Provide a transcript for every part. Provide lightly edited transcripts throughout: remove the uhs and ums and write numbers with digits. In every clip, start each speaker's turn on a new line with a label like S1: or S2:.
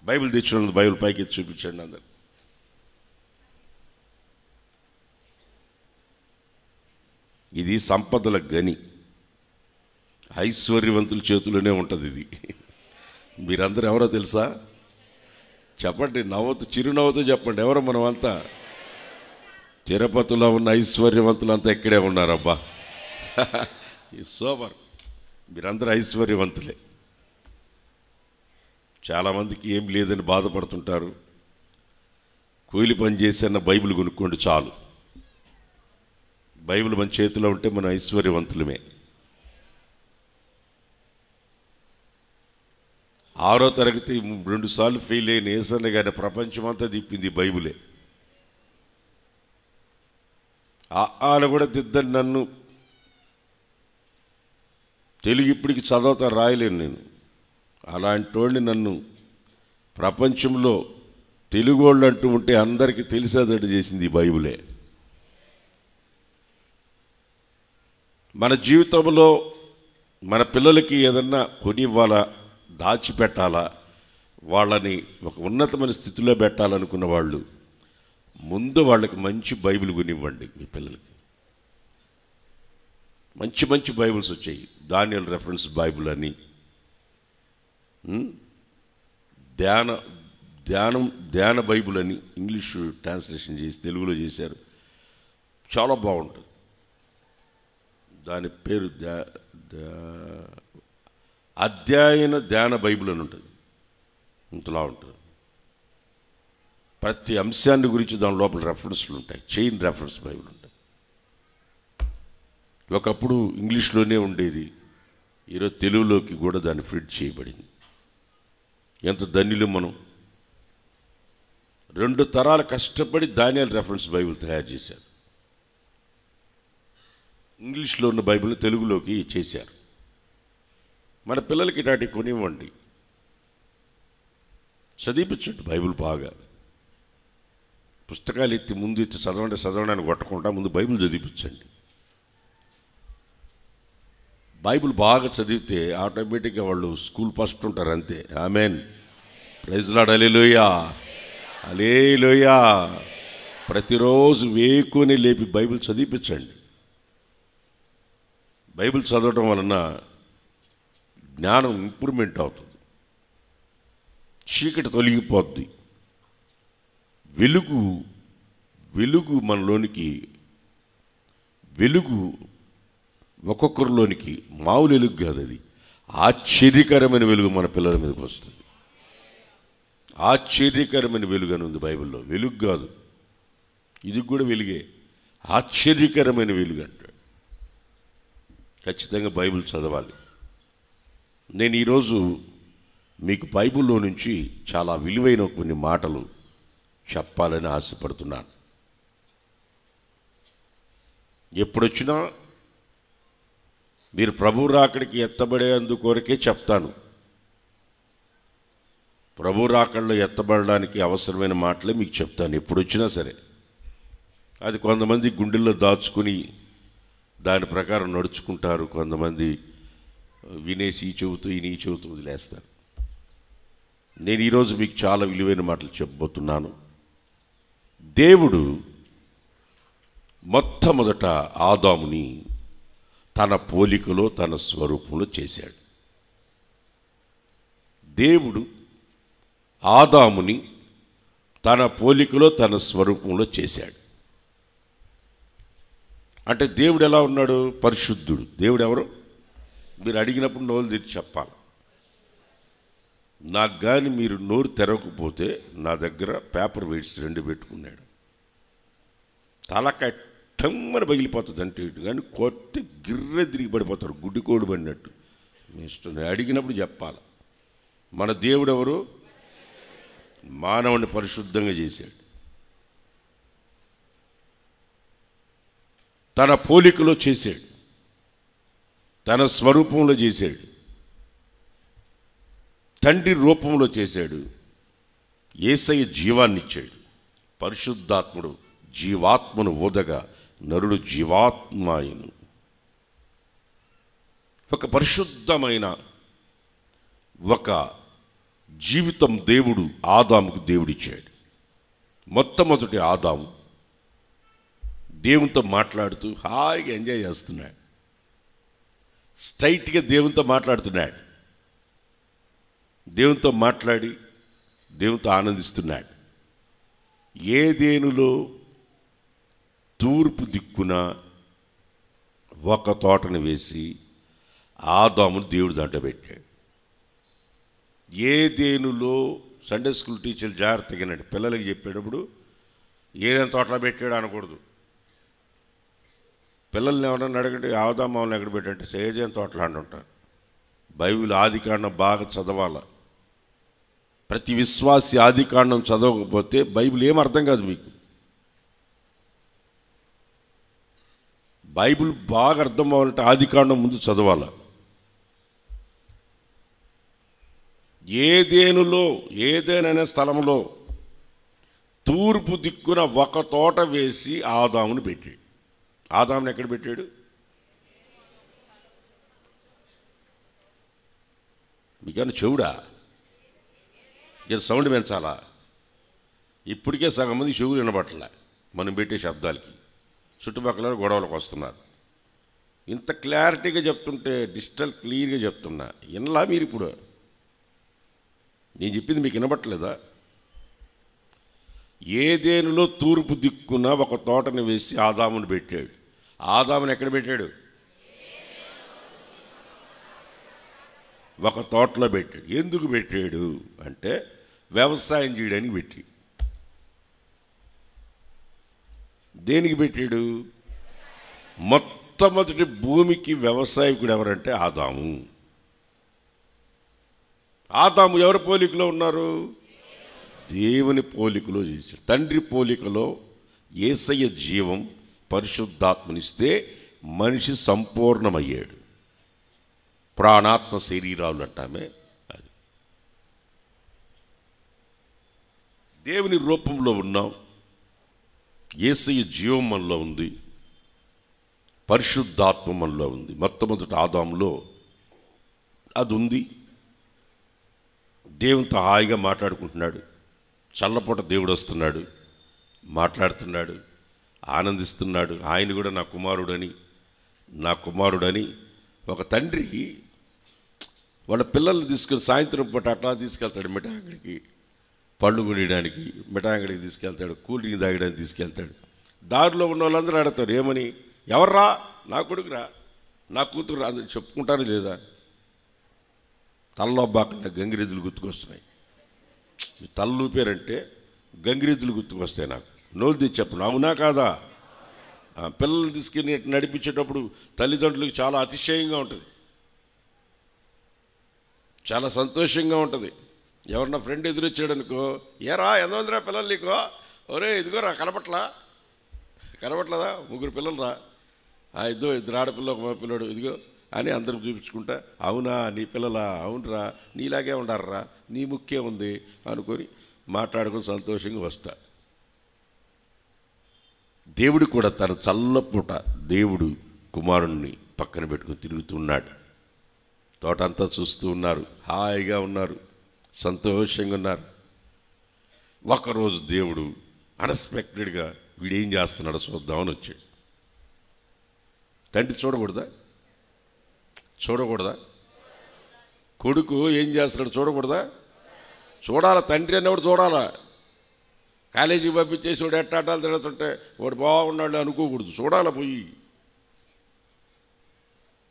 S1: Bible తెచ్చిన Bible పైకి ఎత్తి చూపించండి అందరు. ఇది సంపదల గని, ఐశ్వర్యవంతుల చేతుల్లోనే ఉంటుంది ఇది. మీరందరూ ఎవరో తెలుసా? చెప్పండి, నవ్వుతూ చిరునవ్వుతూ చెప్పండి. ఎవరో మనమంతా? తిరుపతిలో ఉన్న ఐశ్వర్యవంతులంతా ఇక్కడే ఉన్నారబ్బా. ఈ సూపర్, మీరందరూ ఐశ్వర్యవంతులే. చాలామందికి ఏం లేదని బాధపడుతుంటారు. కూలి పని చేసన్న బైబిల్ కొనుక్కోండి చాలు. బైబిల్ మన చేతిలో ఉంటే మనం ఐశ్వర్యవంతులమే. 6వ తరగతి 2 సార్లు ఫెయిల్ అయిన ఏసన్న గారి ప్రపంచమంతా తిప్పింది బైబిలే. ఆలు కూడా దిద్దని నన్ను, తెలుగు ఇప్పటికి చదవతా రాయలేను నేను. అలాంటి వాడిని నన్ను ప్రపంచంలో తెలుగు వాళ్ళు అంటూ ఉంటే అందరికీ తెలిసేటట్టు చేసింది ఈ బైబిలే. మన జీవితంలో మన పిల్లలకి ఏదన్నా కొనివ్వాలా, దాచిపెట్టాలా, వాళ్ళని ఒక ఉన్నతమైన స్థితిలో పెట్టాలనుకున్న వాళ్ళు ముందు వాళ్ళకి మంచి బైబిల్ కొనివ్వండి. మీ పిల్లలకి మంచి మంచి బైబిల్స్ వచ్చాయి. దానియేల్ రెఫరెన్స్ బైబిల్ అని, ధ్యాన బైబిల్ అని ఇంగ్లీష్ ట్రాన్స్లేషన్ చేసి తెలుగులో చేశారు. చాలా బాగుంటుంది. దాని పేరు అధ్యయన ధ్యాన బైబిల్ అని ఉంటుంది. ఇంతలా ఉంటుంది. ప్రతి అంశాన్ని గురించి దాని లోపల రెఫరెన్స్లు ఉంటాయి. చైన్ రెఫరెన్స్ బైబిల్ ఉంటాయి. ఒకప్పుడు ఇంగ్లీష్లోనే ఉండేది, ఈరోజు తెలుగులోకి కూడా దాన్ని ఫిట్ చేయబడింది. ఎంత ధన్యులు మనం. 2 తరాలు కష్టపడి దానియేల్ రెఫరెన్స్ బైబిల్ తయారు చేశారు. ఇంగ్లీష్లో ఉన్న బైబిల్ని తెలుగులోకి చేశారు. మన పిల్లలకి ఇలాంటి కొనివ్వండి, చదివించండి బైబిల్ బాగా. పుస్తకాలు ఎత్తి ముందు ఎత్తి చదవడానికి కొట్టకుండా ముందు బైబిల్ చదివించండి. బైబిల్ బాగా చదివితే ఆటోమేటిక్గా వాళ్ళు స్కూల్ ఫస్ట్ ఉంటారు అంతే. Amen. Praise Lord. Hallelujah, hallelujah. ప్రతిరోజు వేకుని లేపి బైబిల్ చదివించండి. బైబిల్ చదవడం వలన జ్ఞానం ఇంప్రూవ్మెంట్ అవుతుంది. చీకటి తొలగిపోద్ది. వెలుగు మనలోనికి, వెలుగు ఒక్కొక్కరిలోనికి మామూలు వెలుగు కాదు, అది ఆశ్చర్యకరమైన వెలుగు మన పిల్లల మీదకి వస్తుంది. ఆశ్చర్యకరమైన వెలుగు అని ఉంది బైబిల్లో. వెలుగు కాదు, ఇది కూడా వెలుగే. ఆశ్చర్యకరమైన వెలుగు అంటాడు. ఖచ్చితంగా బైబిల్ చదవాలి. నేను ఈరోజు మీకు బైబిల్లో నుంచి చాలా విలువైన కొన్ని మాటలు చెప్పాలని ఆశపడుతున్నాను. ఎప్పుడొచ్చినా మీరు ప్రభు రాకడికి ఎత్తబడేందుకొరకే చెప్తాను. ప్రభు రాకడలో ఎత్తబడడానికి అవసరమైన మాటలే మీకు చెప్తాను ఎప్పుడొచ్చినా సరే. అది కొంతమంది గుండెల్లో దాచుకుని దాని ప్రకారం నడుచుకుంటారు. కొంతమంది వినేసి ఈ చెబుతూ వదిలేస్తారు. నేను ఈరోజు మీకు చాలా విలువైన మాటలు చెప్పబోతున్నాను. దేవుడు మొట్టమొదట ఆదాముని తన పోలికలో తన స్వరూపంలో చేశాడు. దేవుడు ఆదాముని తన పోలికలో తన స్వరూపంలో చేశాడు. అంటే దేవుడు ఎలా ఉన్నాడు? పరిశుద్ధుడు. దేవుడు ఎవరు? మీరు అడిగినప్పుడు నోరు తెరిచి చెప్పాలి. నాకు కానీ మీరు నోరు తెరవకపోతే నా దగ్గర పేపర్ వెయిట్స్ 2 పెట్టుకున్నాడు. తలకాయ టమ్మని పగిలిపోతుంది అంటే ఇటు, కానీ కొట్టి గిర్రె తిరిగి పడిపోతాడు, గుడ్డికోడు పడినట్టు. మీ ఇష్టం. అడిగినప్పుడు చెప్పాలి. మన దేవుడు ఎవరు? మానవుని పరిశుద్ధంగా చేశాడు. తన పోలికలో చేశాడు, తన స్వరూపంలో చేశాడు, తండ్రి రూపంలో చేశాడు. యేసయ్య జీవాన్ని ఇచ్చాడు. పరిశుద్ధాత్ముడు జీవాత్మను ఊదగా నరుడు జీవాత్మాయను. ఒక పరిశుద్ధమైన ఒక జీవితం దేవుడు ఆదాముకు దేవుడిచ్చాడు. మొట్టమొదటి ఆదాము దేవునితో మాట్లాడుతూ హాయిగా ఎంజాయ్ చేస్తున్నాడు. స్ట్రైట్గా దేవునితో మాట్లాడుతున్నాడు. దేవునితో మాట్లాడి దేవునితో ఆనందిస్తున్నాడు. ఏదేనులో తూర్పు దిక్కున ఒక తోటను వేసి ఆదామును దేవుడు దాంట్లో పెట్టాడు. ఏదేనులో సండే స్కూల్ టీచర్లు జాగ్రత్తగా పిల్లలకి చెప్పేటప్పుడు ఏదైనా తోటలో పెట్టాడు అనకూడదు. పిల్లల్ని ఎవరన్నా అడగండి ఆదామాలను ఎక్కడ పెట్టంటే ఏదైనా తోటలో అంటుంటారు. బైబిల్ ఆదికాండం బాగా చదవాలి. ప్రతి విశ్వాసి ఆదికాండం చదవకపోతే బైబిల్ ఏం అర్థం కాదు మీకు. బైబిల్ బాగా అర్థం అవ్వాలంటే ఆదికాండం ముందు చదవాలి. ఏదేనులో ఏదేననే స్థలంలో తూర్పు దిక్కున ఒక తోట వేసి ఆదామును పెట్టాడు. ఆదామును ఎక్కడ పెట్టాడు? మీకన్నా చెవుడా? ఇక సౌండ్ పెంచాలా? ఇప్పటికే సగం మంది చెవులు వినబట్టలే మనం పెట్టే శబ్దాలకి. చుట్టుపక్కల గొడవలకు వస్తున్నారు. ఇంత క్లారిటీగా చెప్తుంటే డిజిటల్ క్లియర్గా చెప్తున్నా వినలా మీరు? ఇప్పుడు నేను చెప్పింది మీకు వినబట్టలేదా? ఏదేనులో తూర్పు దిక్కున ఒక తోటను వేసి ఆదామును పెట్టాడు. ఆదామును ఎక్కడ పెట్టాడు? ఒక తోటలో పెట్టాడు. ఎందుకు పెట్టాడు అంటే వ్యవసాయం చేయడానికి పెట్టి. దేనికి పెట్టాడు? మొట్టమొదటి భూమికి వ్యవసాయకుడు ఎవరంటే ఆదాము. ఆదాము ఎవరి పోలికలో ఉన్నారు? దేవుని పోలికలో చేశాడు. తండ్రి పోలికలో యేసయ్య జీవం పరిశుద్ధాత్మనిస్తే మనిషి సంపూర్ణమయ్యాడు. ప్రాణాత్మ శరీరాలు అంటామే అది. దేవుని రూపంలో ఉన్నాం. యేసయ్య జీవం మనలో ఉంది, పరిశుద్ధాత్మ మనలో ఉంది. మొట్టమొదటి ఆదాములో అది ఉంది. దేవునితో హాయిగా మాట్లాడుకుంటున్నాడు. చల్లపూట దేవుడు వస్తున్నాడు, మాట్లాడుతున్నాడు, ఆనందిస్తున్నాడు. ఆయన కూడా నా కుమారుడని ఒక తండ్రి వాళ్ళ పిల్లల్ని తీసుకొని సాయంత్రం పూట అట్లా తీసుకెళ్తాడు. మిఠాయి పళ్ళు కొనియడానికి మిఠాయి తీసుకెళ్తాడు, కూల్ డ్రింక్ తాగడానికి తీసుకెళ్తాడు. దారిలో ఉన్న వాళ్ళందరూ అడుగుతారు ఏమని? ఎవర్రా? నా కొడుకురా, నా కూతురు రా అని చెప్పుకుంటారా లేదా? తలలో బాకుండా గంగిరెద్దులు గుర్తుకొస్తున్నాయి. మీ తల ఊపారంటే గంగిరెద్దులు గుర్తుకొస్తాయి. నాకు నోరు తెచ్చి చెప్పను, అవునా కాదా? పిల్లల్ని తీసుకుని నడిపించేటప్పుడు తల్లిదండ్రులకు చాలా అతిశయంగా ఉంటుంది, చాలా సంతోషంగా ఉంటుంది. ఎవరన్నా ఫ్రెండ్ ఎదురొచ్చాడు అనుకో, ఏరా ఎంతమందిరా పిల్లలు నీకో? ఒరే ఇదిగోరా కనబట్లేదా? 3 పిల్లలు రా, ఇద్దరు ఆడపిల్ల ఒక మగ పిల్లడు, ఇదిగో అని అందరూ చూపించుకుంటా, అవునా నీ పిల్లలా? అవునరా, నీలాగే ఉండాలరా, నీ ముఖ్యం ఉంది అనుకొని మాట్లాడుకుని సంతోషంగా వస్తా. దేవుడు కూడా తన చల్లపూట దేవుడు కుమారుణ్ణి పక్కన పెట్టుకుని తిరుగుతున్నాడు. తోట అంతా చూస్తూ ఉన్నారు, హాయిగా ఉన్నారు, సంతోషంగా ఉన్నారు. ఒకరోజు దేవుడు అన్ఎక్స్పెక్టెడ్గా వీడేం చేస్తున్నాడో చూద్దామని వచ్చాడు. తండ్రి చూడకూడదా? కొడుకు ఏం చేస్తున్నాడు చూడకూడదా? చూడాలా. తండ్రి అన్నవాడు చూడాలా. కాలేజీకి పంపించేసి వాడు ఎట్టాటాలు తిరుగుతుంటే వాడు బాగున్నాడు అనుకోకూడదు, చూడాలా. పోయి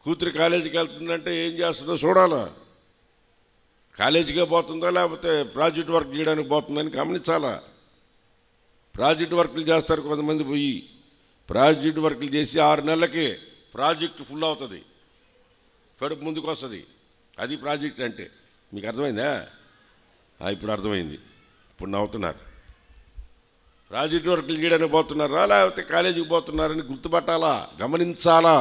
S1: కూతురు కాలేజీకి వెళ్తుందంటే ఏం చేస్తుందో చూడాలా. కాలేజీకే పోతుందా లేకపోతే ప్రాజెక్ట్ వర్క్ చేయడానికి పోతుందని గమనించాలా. ప్రాజెక్ట్ వర్క్లు చేస్తారు కొంతమంది. పోయి ప్రాజెక్ట్ వర్క్లు చేసి 6 నెలలకే ప్రాజెక్టు ఫుల్ అవుతుంది, కడుపు ముందుకు వస్తుంది. అది ప్రాజెక్ట్ అంటే. మీకు అర్థమైందా? ఇప్పుడు అర్థమైంది. ఇప్పుడు నవ్వుతున్నారు. ప్రాజెక్ట్ వర్క్లు చేయడానికి పోతున్నారా లేకపోతే కాలేజీకి పోతున్నారని గుర్తుపట్టాలా, గమనించాలా.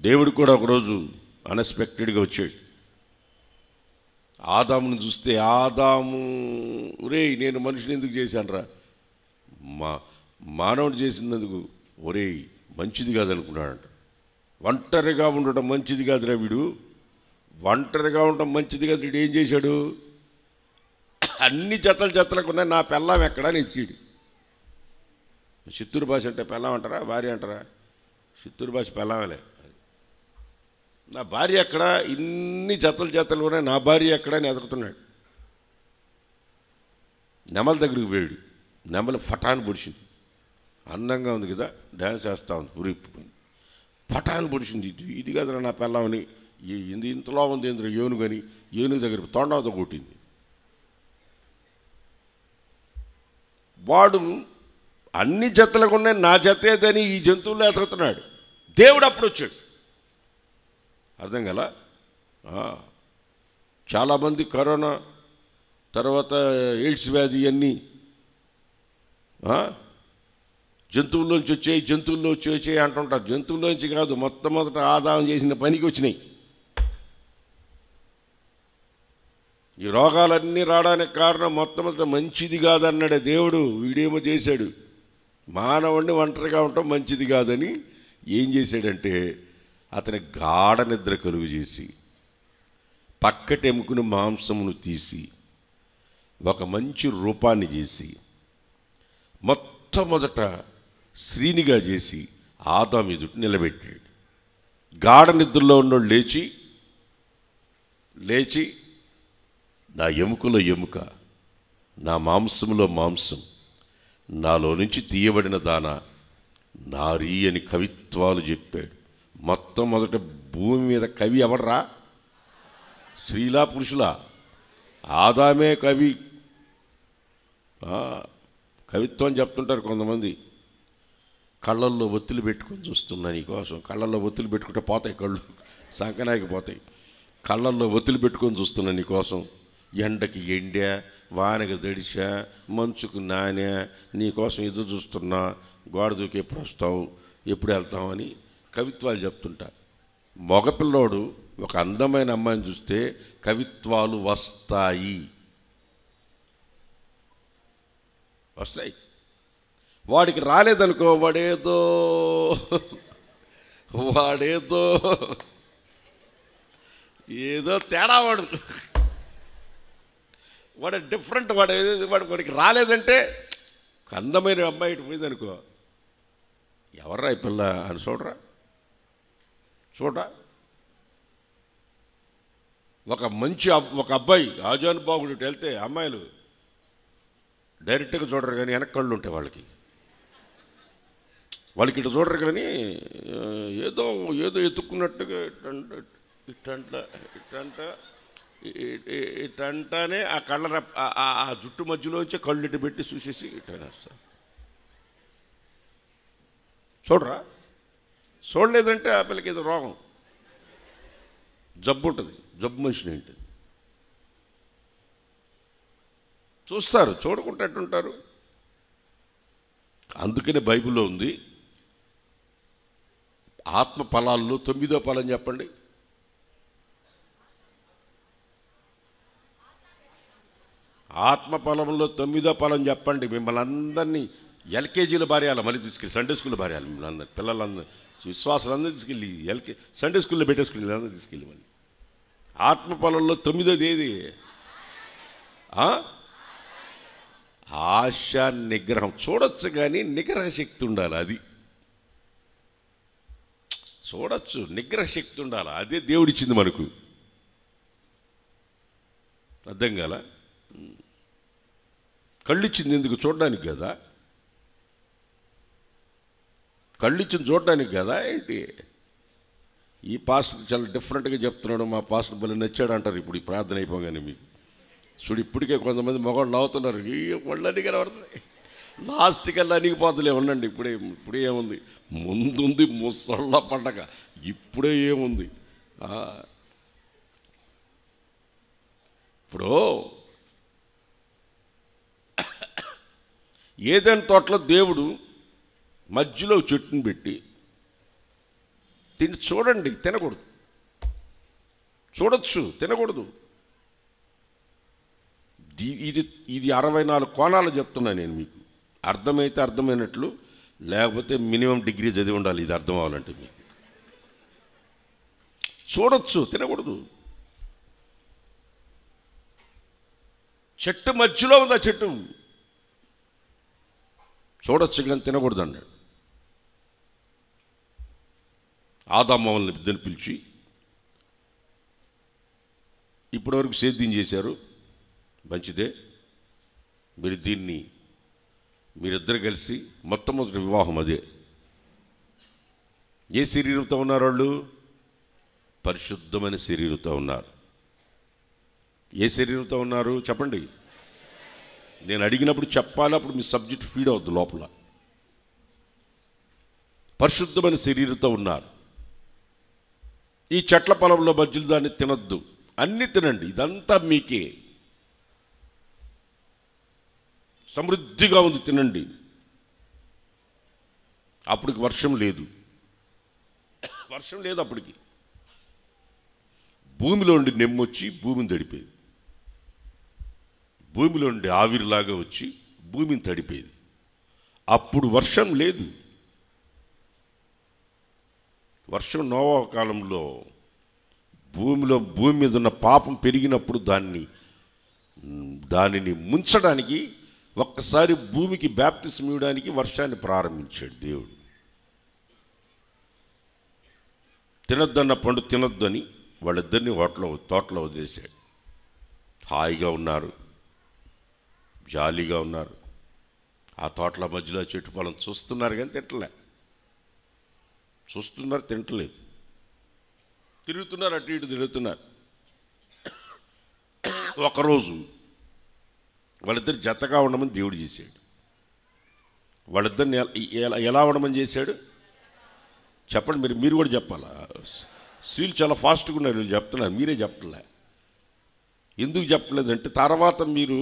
S1: దేవుడు కూడా ఒకరోజు అన్ఎక్స్పెక్టెడ్గా వచ్చాడు. ఆదామును చూస్తే, ఆదాము ఒరేయ్ నేను మనిషిని ఎందుకు చేశానురా? మానవుడు చేసినందుకు ఒరేయ్ మంచిది కాదనుకున్నాడంట. ఒంటరిగా ఉండటం మంచిది కాదురా, వీడు ఒంటరిగా ఉండడం మంచిది కదా. వీడు ఏం చేశాడు, అన్ని జతలకు ఉన్నాయి, నా పెళ్ళాం ఎక్కడా అని ఎతికిడు. చిత్తూరు భాష అంటే పెళ్ళాం అంటారా, భార్య అంటారా? చిత్తూరు భాష పెళ్ళామలే. నా భార్య ఎక్కడ, ఇన్ని జతలు ఉన్నాయి, నా భార్య ఎక్కడ అని ఎదుగుతున్నాడు. నెమల దగ్గరికి పోయాడు. నెమల ఫటాన్ పొడిచింది. అందంగా ఉంది కదా, డ్యాన్స్ వేస్తూ ఉంది, పురిగిపోయింది. ఫటాన్ పొడిచింది. ఇది కదా నా పెళ్ళామని. ఇంతలో ఉంది ఏంద్ర ఏనుగు అని ఏనుగు దగ్గర తొండంతో కొట్టింది. వాడు అన్ని జతలకు ఉన్నాయి, నా జత ఏదని ఈ జంతువుల్లో ఎతుకుతున్నాడు. దేవుడు అప్పుడు వచ్చాడు. అర్థం కదా. చాలామంది కరోనా తర్వాత ఎయిడ్స్ వ్యాధి అన్నీ జంతువుల్లోంచి వచ్చాయి అంటుంటారు. జంతువుల్లోంచి కాదు, మొట్టమొదట ఆదాయం చేసిన పనికి వచ్చినాయి. ఈ రోగాలన్నీ రావడానికి కారణం మొట్టమొదట మంచిది కాదన్నాడే దేవుడు. వీడేమో చేశాడు, మానవుడిని ఒంటరిగా ఉండటం మంచిది కాదని ఏం చేశాడంటే అతని గాఢ నిద్ర కలుగు చేసి పక్కటెముకుని మాంసమును తీసి ఒక మంచి రూపాన్ని చేసి మొట్టమొదట శ్రీనిగా చేసి ఆదాము ఎదుట నిలబెట్టాడు. గాఢ నిద్రలో ఉన్నోడు లేచి నా ఎముకలో ఎముక, నా మాంసంలో మాంసం, నాలో నుంచి తీయబడిన దాన నారీ అని కవిత్వాలు చెప్పాడు. మొట్టమొదట భూమి మీద కవి ఎవడరా? స్త్రీలా పురుషులా? ఆదామే కవి. కవిత్వం చెప్తుంటారు కొంతమంది. కళ్ళల్లో ఒత్తులు పెట్టుకొని చూస్తున్నా నీకోసం. కళ్ళల్లో ఒత్తులు పెట్టుకుంటే పోతాయి కళ్ళు, సంకనాకి పోతాయి. కళ్ళల్లో ఒత్తులు పెట్టుకొని చూస్తున్నా నీకోసం. ఎండకి ఎండా, వానకి తడిచా, మంచుకు నానా, నీకోసం ఎదురు చూస్తున్నా. గోడ దూకి ఎప్పుడు వస్తావు, ఎప్పుడు వెళ్తామని కవిత్వాలు చెప్తుంటా. మగపిల్లోడు ఒక అందమైన అమ్మాయిని చూస్తే కవిత్వాలు వస్తాయి. వాడికి రాలేదనుకో, వాడేదో ఏదో తేడా. వాడు డిఫరెంట్. వాడికి రాలేదంటే అందమైన అమ్మాయి ఇటు పోయిందనుకో, ఎవర్రా ఈ పిల్ల అని చూడరా. ఒక అబ్బాయి ఆజానుబాహుడు వెళ్తే అమ్మాయిలు డైరెక్ట్గా చూడరు, కానీ వెనక కళ్ళు ఉంటాయి వాళ్ళకి ఇటు చూడరు, కానీ ఏదో ఎత్తుక్కున్నట్టుగా ఇటంటానే ఆ కళ్ళ ఆ జుట్టు మధ్యలోంచి కళ్ళు ఇటు పెట్టి చూసేసి ఇటనేస్తారు. చూడరా? చూడలేదంటే ఆ పిల్లకి ఏదో రోగం, జబ్బు ఉంటుంది. జబ్బు మనిషిని ఏంటి చూస్తారు, చూడకుండా ఎట్టుంటారు. అందుకనే బైబిల్లో ఉంది, ఆత్మ ఫలాల్లో 9వ ఫలం చెప్పండి. ఆత్మ ఫలంలో 9వ ఫలం చెప్పండి. మిమ్మల్ని అందరినీ ఎల్కేజీలో భార్యాలి, మళ్ళీ తీసుకెళ్ళి సండే స్కూల్లో భార్యాలి. మిమ్మల్ని అందరు పిల్లలందరూ విశ్వాసాలందరూ తీసుకెళ్ళి సండే స్కూల్లో పెట్టేసుకుని అందరూ తీసుకెళ్ళి మళ్ళీ ఆత్మ ఫలంలో 9వది ఏది? ఆశ నిగ్రహం. చూడొచ్చు కానీ నిగ్రహ శక్తి ఉండాలి. అది చూడొచ్చు, నిగ్రహ శక్తి ఉండాలి. అదే దేవుడిచ్చింది మనకు. అర్థం కాల? కళ్ళిచ్చింది ఎందుకు? చూడడానికి కదా. కళ్ళిచ్చింది చూడడానికి కదా. ఏంటి ఈ పాస్టర్ చాలా డిఫరెంట్గా చెప్తున్నాడు, మా పాస్టర్ బలి నచ్చాడు అంటారు. ఇప్పుడు ఈ ప్రార్థన అయిపోగానే మీకు చూడు, ఇప్పటికే కొంతమంది మగవాళ్ళు నవ్వుతున్నారు. ఈ వాళ్ళని కనబడుతున్నాయి, లాస్ట్కి వెళ్ళి అనిగిపోతలే ఉండండి. ఇప్పుడే ఏముంది, ముందుంది ముసళ్ళ పండగ. ఇప్పుడే ఏముంది, ఇప్పుడు ఏదైనా తోటలో దేవుడు మధ్యలో చెట్టుని పెట్టి చూడండి, తినకూడదు. చూడొచ్చు, తినకూడదు. ఇది 64 కోణాలు చెప్తున్నా నేను మీకు. అర్థమైతే అర్థమైనట్లు, లేకపోతే మినిమం డిగ్రీ చదివి ఉండాలి ఇది అర్థం అవ్వాలంటే. మీకు చూడొచ్చు, తినకూడదు. చెట్టు మధ్యలో ఉంది. ఆ చెట్టు చూడొచ్చు కానీ తినకూడదు అన్నాడు. ఆదామవల్ని ఇద్దరిని పిలిచి, ఇప్పటివరకు సేద్యం చేశారు, మంచిదే, మీరిద్దరు కలిసి మొట్టమొదటి వివాహం అదే. ఏ శరీరంతో ఉన్నారు వాళ్ళు? పరిశుద్ధమైన శరీరంతో ఉన్నారు. ఏ శరీరంతో ఉన్నారు చెప్పండి. నేను అడిగినప్పుడు చెప్పాలి, అప్పుడు మీ సబ్జెక్ట్ ఫీడ్ అవుద్ది లోపల. పరిశుద్ధమైన శరీరంతో ఉన్నారు. ఈ చెట్ల పొలంలో మధ్యలో దాన్ని తినొద్దు, అన్నీ తినండి, ఇదంతా మీకే, సమృద్ధిగా ఉంది, తినండి. అప్పటికి వర్షం లేదు. అప్పటికి భూమిలో ఉండి నెమ్మొచ్చి భూమిని తడిపేది. భూమిలో ఉండి ఆవిరిలాగా వచ్చి భూమిని తడిపేది. అప్పుడు వర్షం లేదు. వర్షం నోవా కాలంలో భూమి మీద ఉన్న పాపం పెరిగినప్పుడు దానిని ముంచడానికి ఒక్కసారి భూమికి బాప్తిస్మం ఇవ్వడానికి వర్షాన్ని ప్రారంభించాడు దేవుడు. తినొద్దన్న పండు తినొద్దని వాళ్ళిద్దరిని తోటలో వదిలేశాడు. హాయిగా ఉన్నారు, జాలీగా ఉన్నారు. ఆ తోటల మధ్యలో చెట్టు పొలం చూస్తున్నారు కానీ తింటలేదు. తిరుగుతున్నారు, అటు ఇటు తిరుగుతున్నారు. ఒకరోజు వాళ్ళిద్దరు జతగా ఉండమని దేవుడు చేశాడు. వాళ్ళిద్దరిని ఎలా ఉండమని చేశాడు చెప్పండి. మీరు కూడా చెప్పాలా? స్త్రీలు చాలా ఫాస్ట్గా ఉన్నారు, వీళ్ళు చెప్తున్నారు, మీరే చెప్పలే. ఎందుకు చెప్పలేదంటే తర్వాత మీరు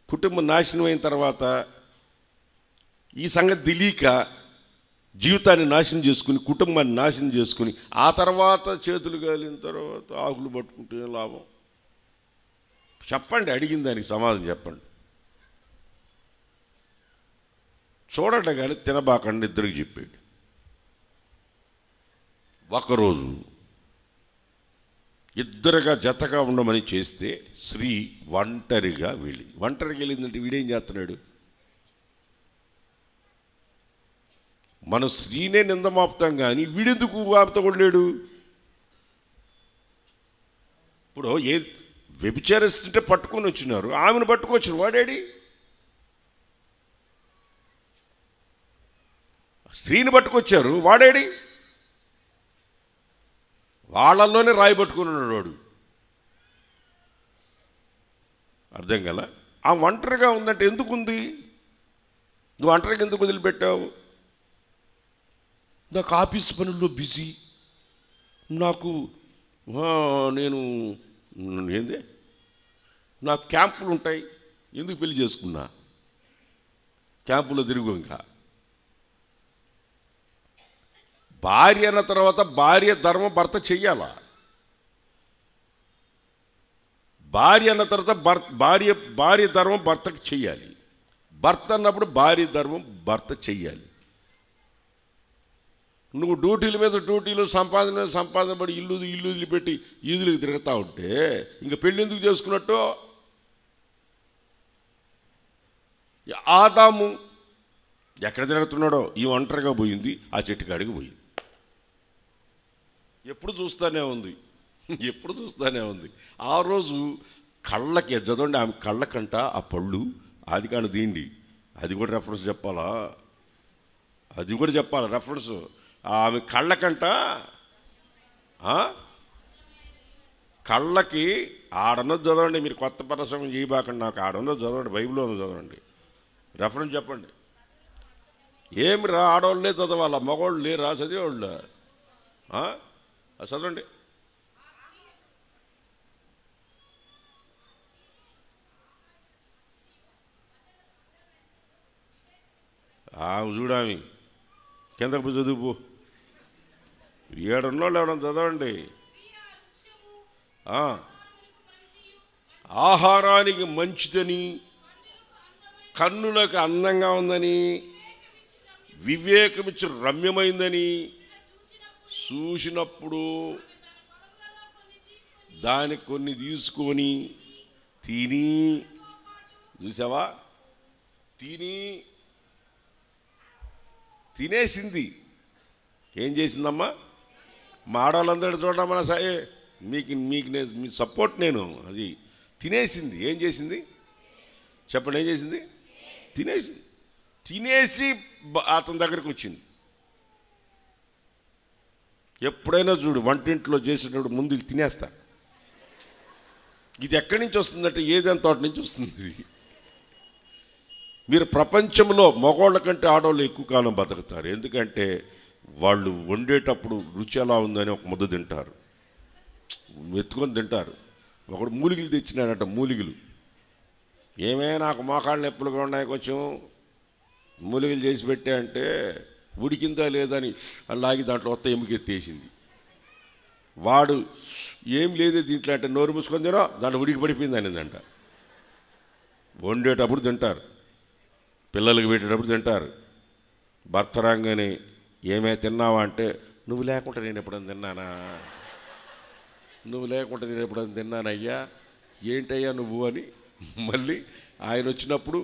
S1: కుటుంబం నాశనం అయిన తర్వాత ఈ సంగతి తెలియక జీవితాన్ని నాశనం చేసుకుని, కుటుంబాన్ని నాశనం చేసుకుని, ఆ తర్వాత చేతులు కాలిన తర్వాత ఆకులు పట్టుకుంటే లాభం? చెప్పండి, అడిగిన దానికి సమాధానం చెప్పండి. చూడండి కానీ తినబాకండి ఇద్దరికి చెప్పాడు. ఒకరోజు ఇద్దరుగా జతగా ఉండమని చేస్తే స్త్రీ ఒంటరిగా వెళ్ళిందంటే వీడేం చేస్తున్నాడు? మనం స్త్రీనే నిందమాపుతాం కానీ వీడెందుకు ఆమెతో కొడలేడు? ఇప్పుడు వ్యభిచారిస్తుంటే పట్టుకొని వచ్చినారు, ఆమెను పట్టుకొచ్చారు, వాడేడి? స్త్రీని పట్టుకొచ్చారు, వాడేడి? వాళ్ళల్లోనే రాయి పట్టుకుని ఉన్నాడు వాడు. అర్థం కదా? ఆ ఒంటరిగా ఉందంటే ఎందుకుంది? నువ్వు ఒంటరిగా ఎందుకు వదిలిపెట్టావు? నాకు ఆఫీస్ పనుల్లో బిజీ, నాకు క్యాంపులు ఉంటాయి, ఎందుకు పెళ్లి చేసుకున్నా? క్యాంపులో తిరుగు. ఇంకా భార్య అన్న తర్వాత భార్య ధర్మం భర్త చెయ్యాలా? భార్య అన్న తర్వాత భార్య ధర్మం భర్తకు చెయ్యాలి. భర్త అన్నప్పుడు భార్య ధర్మం భర్త చెయ్యాలి. నువ్వు డ్యూటీలు సంపాదన పడి ఇల్లు వదిలిపెట్టి ఈదులకు తిరుగుతూ ఉంటే ఇంకా పెళ్ళి ఎందుకు చేసుకున్నట్టు? ఆదాము ఎక్కడ తిరుగుతున్నాడో ఈ ఒంటరిగా పోయింది, ఆ చెట్టు కాడికి పోయింది. ఎప్పుడు చూస్తూనే ఉంది. ఆ రోజు కళ్ళకి చదవండి, ఆమె కళ్ళకంట ఆ పళ్ళు అది కాని దీండి, అది కూడా రెఫరెన్స్ చెప్పాలా? రెఫరెన్స్. ఆమె కళ్ళకంట కళ్ళకి ఆడన్నది చదవండి. మీరు కొత్త ప్రసంగం చేయబాకండి, నాకు ఆడన్నది చదవండి, బైబిల్లో ఉన్నది చదవండి, రెఫరెన్స్ చెప్పండి. ఏమి రా, ఆడవాళ్ళే చదవాలా, మగవాళ్ళు లేరా చదివేవాళ్ళు? చదవండి. చూడామి కిందకు పోయి చదువు. ఏడున్నోళ్ళు ఎవడన్నా చదవండి. ఆహారానికి మంచిదని, కన్నులకు అందంగా ఉందని, వివేకమిచ్చి రమ్యమైందని చూసినప్పుడు దానికి కొన్ని తీసుకొని తిని చూసావా? తినేసింది. ఏం చేసిందమ్మా? మా ఆడవాళ్ళందరూ చూడమన్నా సాయే, మీకు మీ సపోర్ట్ నేను. అది తినేసింది. ఏం చేసింది చెప్పండి? ఏం చేసింది? తినేసి అతని దగ్గరికి వచ్చింది. ఎప్పుడైనా చూడు, వంటింట్లో చేసేటప్పుడు ముందు తినేస్తా. ఇది ఎక్కడి నుంచి వస్తుందంటే ఏదైనా తోట నుంచి వస్తుంది. మీరు ప్రపంచంలో మగవాళ్ళ కంటే ఆడవాళ్ళు ఎక్కువ కాలం బతుకుతారు. ఎందుకంటే వాళ్ళు వండేటప్పుడు రుచి ఎలా ఉందని ఒక ముద్ద తింటారు, మెత్తుకొని తింటారు. ఒకడు మూలికలు తెచ్చినాడట. మూలికలు ఏమైనా నాకు మోకాళ్ళు నొప్పులుగా ఉన్నాయి, కొంచెం మూలికలు చేసి పెట్టా అంటే ఉడికిందా లేదని అలాగి దాంట్లో కొత్త ఎముకెత్తేసింది. వాడు ఏం లేదే దీంట్లో అంటే నోరు మూసుకొని తినో, దాంట్లో ఉడికి పడిపోయింది అనేదంట. వండేటప్పుడు తింటారు, పిల్లలకి పెట్టేటప్పుడు తింటారు. భర్త రాగానే ఏమే తిన్నావా అంటే, నువ్వు లేకుండా నేను ఎప్పుడైనా తిన్నానా? నువ్వు లేకుండా నేను ఎప్పుడైనా తిన్నానయ్యా? ఏంటయ్యా నువ్వు అని మళ్ళీ ఆయన వచ్చినప్పుడు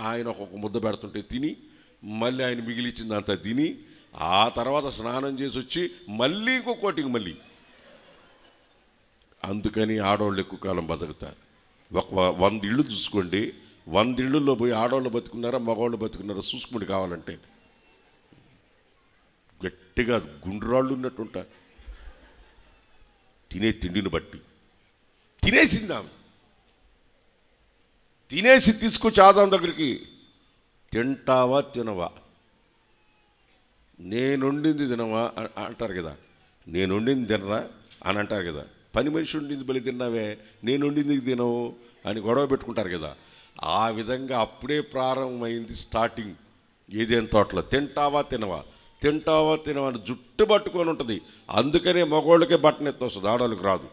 S1: ఆయన ఒక్కొక్క ముద్ద పెడుతుంటే తిని, మళ్ళీ ఆయన మిగిలిచ్చిందంతా తిని, ఆ తర్వాత స్నానం చేసి వచ్చి మళ్ళీ ఇంకొకటికి మళ్ళీ. అందుకని ఆడవాళ్ళు ఎక్కువ కాలం బతుకుతారు. ఒక 100 ఇళ్ళు చూసుకోండి, 100 ఇళ్ళల్లో పోయి ఆడవాళ్ళు బతుకున్నారా మగవాళ్ళు బతుకున్నారా చూసుకుని కావాలంటే గట్టిగా గుండ్రాళ్ళు ఉన్నట్టు ఉంటారు. తినే తిండిని బట్టి తినేసిందాం. తినేసి తీసుకొచ్చి ఆదాం దగ్గరికి, తింటావా తినవా? నేను వండింది తినవా అంటారు కదా, నేను వండింది తినరా అని అంటారు కదా. పని మనిషి వండింది బలి తిన్నావే, నేను వండింది తినవు అని గొడవ పెట్టుకుంటారు కదా. ఆ విధంగా అప్పుడే ప్రారంభమైంది స్టార్టింగ్. ఏదేం తోటలో తింటావా తినవా, తింటావా తినవా అని జుట్టు పట్టుకొని ఉంటుంది. అందుకనే మగవాళ్ళకే బట్టనెత్తి వస్తుంది, ఆడవాళ్ళకి రాదు.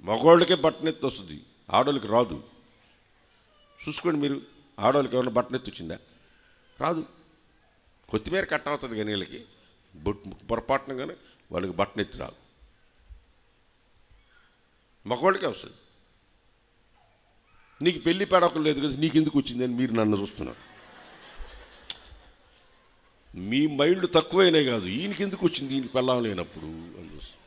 S1: మగవాళ్ళకే బట్టనెత్తి వస్తుంది, ఆడవాళ్ళకి రాదు. చూసుకోండి మీరు, ఆడవాళ్ళకి ఏమైనా బట్టనెత్తి వచ్చిందా? రాదు. కొత్తిమీర కట్ట అవుతుంది కానీ వీళ్ళకి పొరపాటున కానీ వాళ్ళకి బట్టనెత్తి రాదు. మగవాళ్ళకే వస్తుంది. నీకు పెళ్ళి పెడకం లేదు కదా, నీకు ఎందుకు వచ్చిందని మీరు నన్ను చూస్తున్నారు. మీ మైండ్ తక్కువైనా కాదు, ఈయనకి ఎందుకు వచ్చింది, ఈయనకి పెళ్ళం లేనప్పుడు అని చూస్తాం.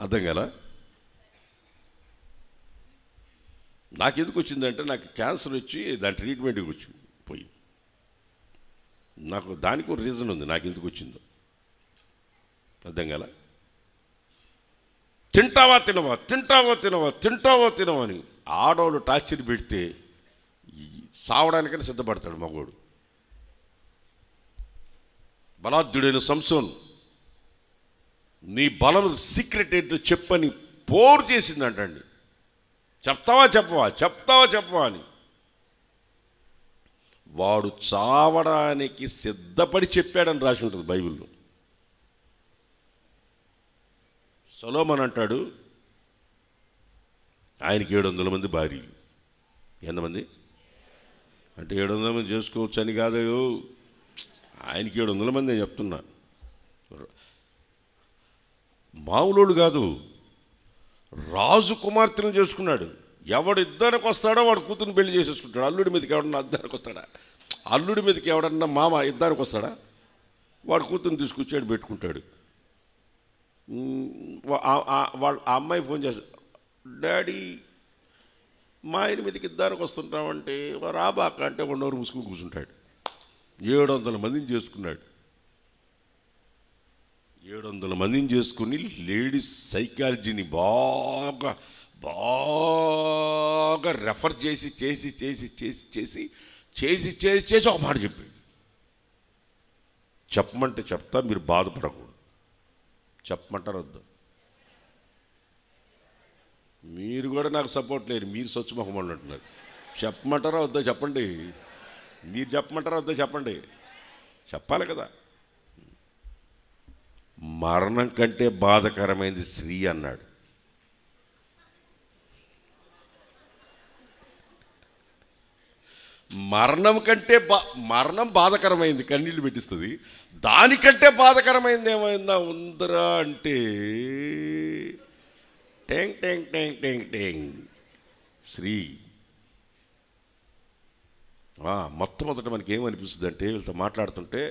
S1: అర్థం కదా? నాకెందుకు వచ్చిందంటే, నాకు క్యాన్సర్ వచ్చి దాని ట్రీట్మెంట్కి వచ్చి పోయి, నాకు దానికి ఒక రీజన్ ఉంది నాకు ఎందుకు వచ్చిందో. అర్థం కదా? తింటావా తినవా, తింటావా తినవా, తింటావా తినవా అని ఆడవాళ్ళు టార్చర్ పెడితే సావడానికైనా సిద్ధపడతాడు మగవాడు. బలాఢ్యుడైన సంసోన్, నీ బలం సీక్రెట్ ఏంటో చెప్పని పోరు చేసిందంటండి. చెప్తావా చెప్పవా, చెప్తావా చెప్పవా అని. వాడు చావడానికి సిద్ధపడి చెప్పాడని రాసి ఉంటుంది బైబిల్లో. సొలొమోను అంటాడు, ఆయనకి 700 మంది భార్యలు. ఎంతమంది అంటే 700 మంది చేసుకోవచ్చు అని కాదు, ఆయనకి 700 మంది నేను చెప్తున్నా. మామూలు కాదు, రాజు కుమార్తెను చేసుకున్నాడు. ఎవడు ఇద్దరికి వస్తాడో వాడు కూతురుని పెళ్లి చేసేసుకుంటాడు. అల్లుడి మీదకి ఎవడన్నా ఇద్దరికి వస్తాడా? అల్లుడి మీదకి ఎవడన్నా మామ ఇద్దరికి వస్తాడా? వాడు కూతురుని తీసుకొచ్చాడు పెట్టుకుంటాడు. వాళ్ళ అమ్మాయి ఫోన్ చేస్తాడు, డాడీ మా ఆయన మీదకి ఇద్దరికి వస్తుంటామంటే రాబాక అంటే 1 అవర్ మూసుకుని కూర్చుంటాడు. 700 మందిని చేసుకున్నాడు. 700 మందిని చేసుకుని లేడీస్ సైకాలజీని బాగా బాగా రెఫర్ చేసి చేసి చేసి చేసి చేసి చేసి చేసి చేసి ఒక మాట చెప్పాడు. చెప్పమంటే చెప్తా, మీరు బాధపడకూడదు. చెప్పమంటారు వద్దు? మీరు కూడా నాకు సపోర్ట్ లేరు, మీరు స్వచ్ఛముఖం అంటున్నారు. చెప్పమంటారా వద్దా చెప్పండి. మీరు చెప్పమంటారా వద్దా చెప్పండి. చెప్పాలి కదా. మరణం కంటే బాధకరమైనది స్త్రీ అన్నాడు. మరణం బాధకరమైంది, కన్నీళ్ళు పెట్టిస్తుంది. దానికంటే బాధకరమైంది ఏమైందా ఉందరా అంటే టెంగ్ టెంగ్ టెంగ్ టెంగ్ టెంగ్ శ్రీ. మొట్టమొదట మనకి ఏమనిపిస్తుంది అంటే వీళ్ళతో మాట్లాడుతుంటే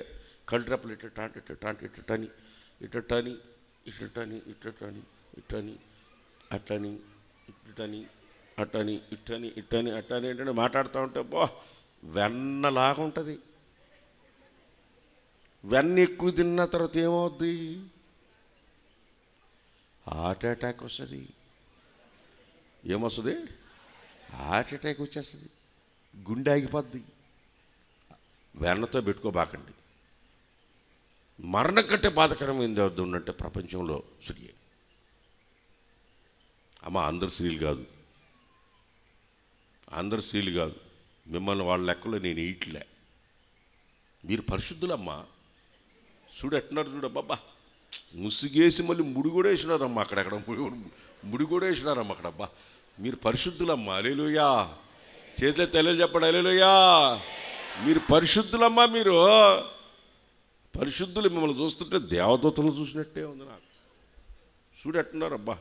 S1: కళ్ళు రెప్పలు ఇట్టని ఇట్టని ఇట్టని ఇట్టని ఇట్టని ఇట్టని అట్లని ఇట్టని అట్టని ఇట్టని ఇట్టని అట్టని ఏంటంటే మాట్లాడుతూ ఉంటే వెన్నలాగా ఉంటుంది. వెన్న ఎక్కువ తిన్న తర్వాత ఏమవుద్ది? హార్ట్ అటాక్ వస్తుంది. ఏమొస్తుంది? హార్ట్ అటాక్ వచ్చేస్తుంది, గుండె ఆగిపోద్ది. వెన్నతో పెట్టుకోబాకండి. మరణం కంటే బాధకరమైంది ఎవరిది ఉన్నట్టే ప్రపంచంలో స్త్రీ. అమ్మ అందరు స్త్రీలు కాదు, అందరు స్త్రీలు కాదు, మిమ్మల్ని వాళ్ళ లెక్కలో నేను వేయట్లే. మీరు పరిశుద్ధులమ్మా. చూడు ఎట్టున్నారు, చూడబ్బా ముసుగేసి మళ్ళీ ముడి కూడా వేసినారమ్మా, అక్కడెక్కడ ముడి కూడా వేసినారమ్మా అక్కడ. అబ్బా మీరు పరిశుద్ధులమ్మా. హల్లెలూయా. చేతిలో తెల్లలు చెప్పండి హల్లెలూయా. మీరు పరిశుద్ధులమ్మా. మీరు పరిశుద్ధులు. మిమ్మల్ని చూస్తుంటే దేవదూతలను చూసినట్టే ఉంది నాకు. చూడు ఎట్టున్నారు. అబ్బా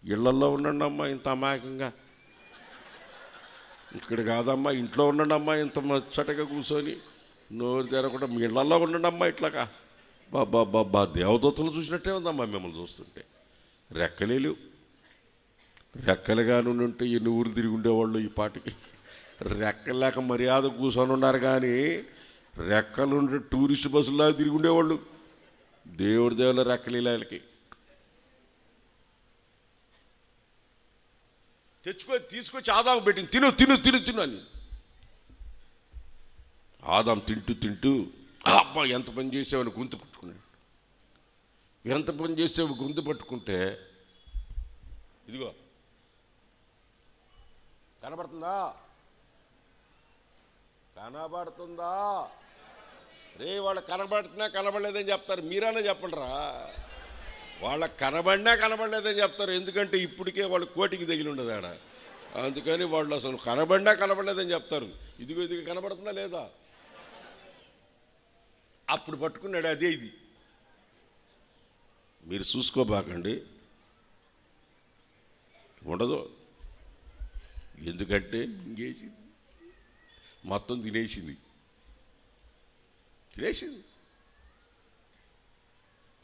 S1: ఇళ్లల్లో ఉండండి అమ్మా ఇంత అమాయకంగా, ఇక్కడ కాదమ్మా ఇంట్లో ఉండండి అమ్మా ఇంత ముచ్చటగా కూర్చొని నోరు తెరకుండా. మీ ఇళ్లల్లో ఉండండి అమ్మా ఇట్లాగా. బాబా దేవదూతలు చూసినట్టే ఉందమ్మా మిమ్మల్ని చూస్తుంటే. రెక్కలేలు, రెక్కలుగా నుండి ఉంటే ఎన్ని ఊరు తిరిగి ఉండేవాళ్ళు ఈ పాటికి. రెక్కలేక మర్యాద కూర్చొని ఉన్నారు, కానీ రెక్కలుంటే టూరిస్ట్ బస్సులాగా తిరిగి ఉండేవాళ్ళు. దేవుళ్ళ రెక్కలీలకి తీసుకొచ్చి ఆదాము పెట్టింది. తిను తిను తిను తిను అని. ఆదాం తింటూ అబ్బా ఎంత పని చేసావని గొంతు పట్టుకున్నాడు. ఎంత పని చేసావు గొంతు పట్టుకుంటే ఇదిగో కనబడుతుందా? కనబడుతుందా? రే వాళ్ళకి కనబడుతున్నా కనబడలేదని చెప్తారు, మీరైనా చెప్పండిరా. వాళ్ళకి కనబడినా కనబడలేదని చెప్తారు, ఎందుకంటే ఇప్పటికే వాళ్ళు కోటికి తగిలి ఉండదు ఆడ. అందుకని వాళ్ళు అసలు కనబడినా కనబడలేదని చెప్తారు. ఇదిగో కనబడుతుందా లేదా? అప్పుడు పట్టుకున్నాడు. అదే ఇది. మీరు చూసుకోబాకండి, ఉండదు. ఎందుకంటే ఇంకేసింది, మొత్తం తినేసింది.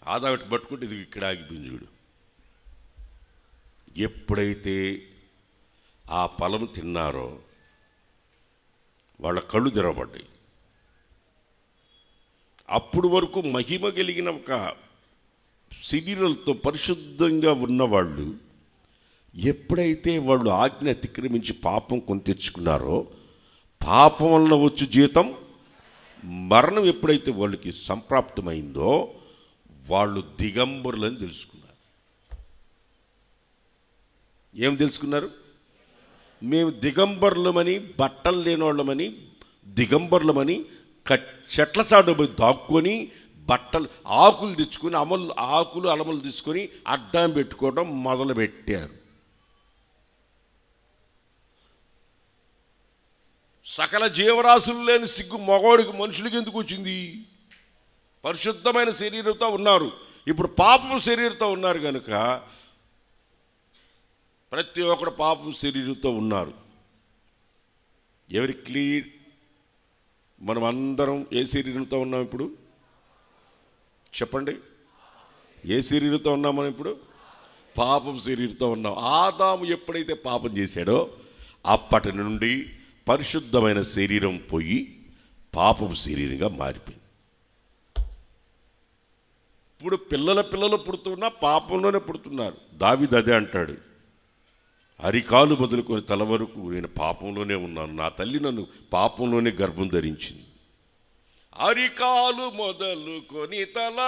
S1: ఆదావిటి పట్టుకుంటే ఇది ఇక్కడ ఆగిపోయింది. చూడు, ఎప్పుడైతే ఆ ఫలం తిన్నారో వాళ్ళ కళ్ళు తెరవబడ్డాయి. అప్పుడు వరకు మహిమ కలిగిన ఒక శరీరాలతో పరిశుద్ధంగా ఉన్నవాళ్ళు ఎప్పుడైతే వాళ్ళు ఆజ్ఞ అతిక్రమించి పాపం కొని తెచ్చుకున్నారో, పాపం వల్ల వచ్చి జీతం మరణం ఎప్పుడైతే వాళ్ళకి సంప్రాప్తమైందో వాళ్ళు దిగంబరులని తెలుసుకున్నారు. ఏం తెలుసుకున్నారు? మేము దిగంబరులమని, బట్టలు లేని వాళ్ళమని, దిగంబరులమని చెట్ల చాటు పోయి దాక్కొని బట్టలు ఆకులు తెచ్చుకొని ఆకులు అలములు తీసుకొని అడ్డం పెట్టుకోవడం మొదలుపెట్టారు. సకల జీవరాశులు లేని సిగ్గు మగవాడికి మనుషులకి ఎందుకు వచ్చింది? పరిశుద్ధమైన శరీరంతో ఉన్నారు, ఇప్పుడు పాపం శరీరంతో ఉన్నారు కనుక ప్రతి ఒక్కరు పాపం శరీరంతో ఉన్నారు. ఎవరి క్లియర్? మనం అందరం ఏ శరీరంతో ఉన్నాం ఇప్పుడు? చెప్పండి, ఏ శరీరంతో ఉన్నాం మనం ఇప్పుడు? పాపం శరీరంతో ఉన్నాం. ఆదాము ఎప్పుడైతే పాపం చేశాడో అప్పటి నుండి పరిశుద్ధమైన శరీరం పోయి పాపపు శరీరంగా మారిపోయింది. ఇప్పుడు పిల్లలు పుడుతున్నా పాపంలోనే పుడుతున్నారు. దావీదు అదే అంటాడు, అరికాలు మొదలుకొని తల వరకు నేను పాపంలోనే ఉన్నాను, నా తల్లి నన్ను పాపంలోనే గర్భం ధరించింది. అరికాలు మొదలుకొని తల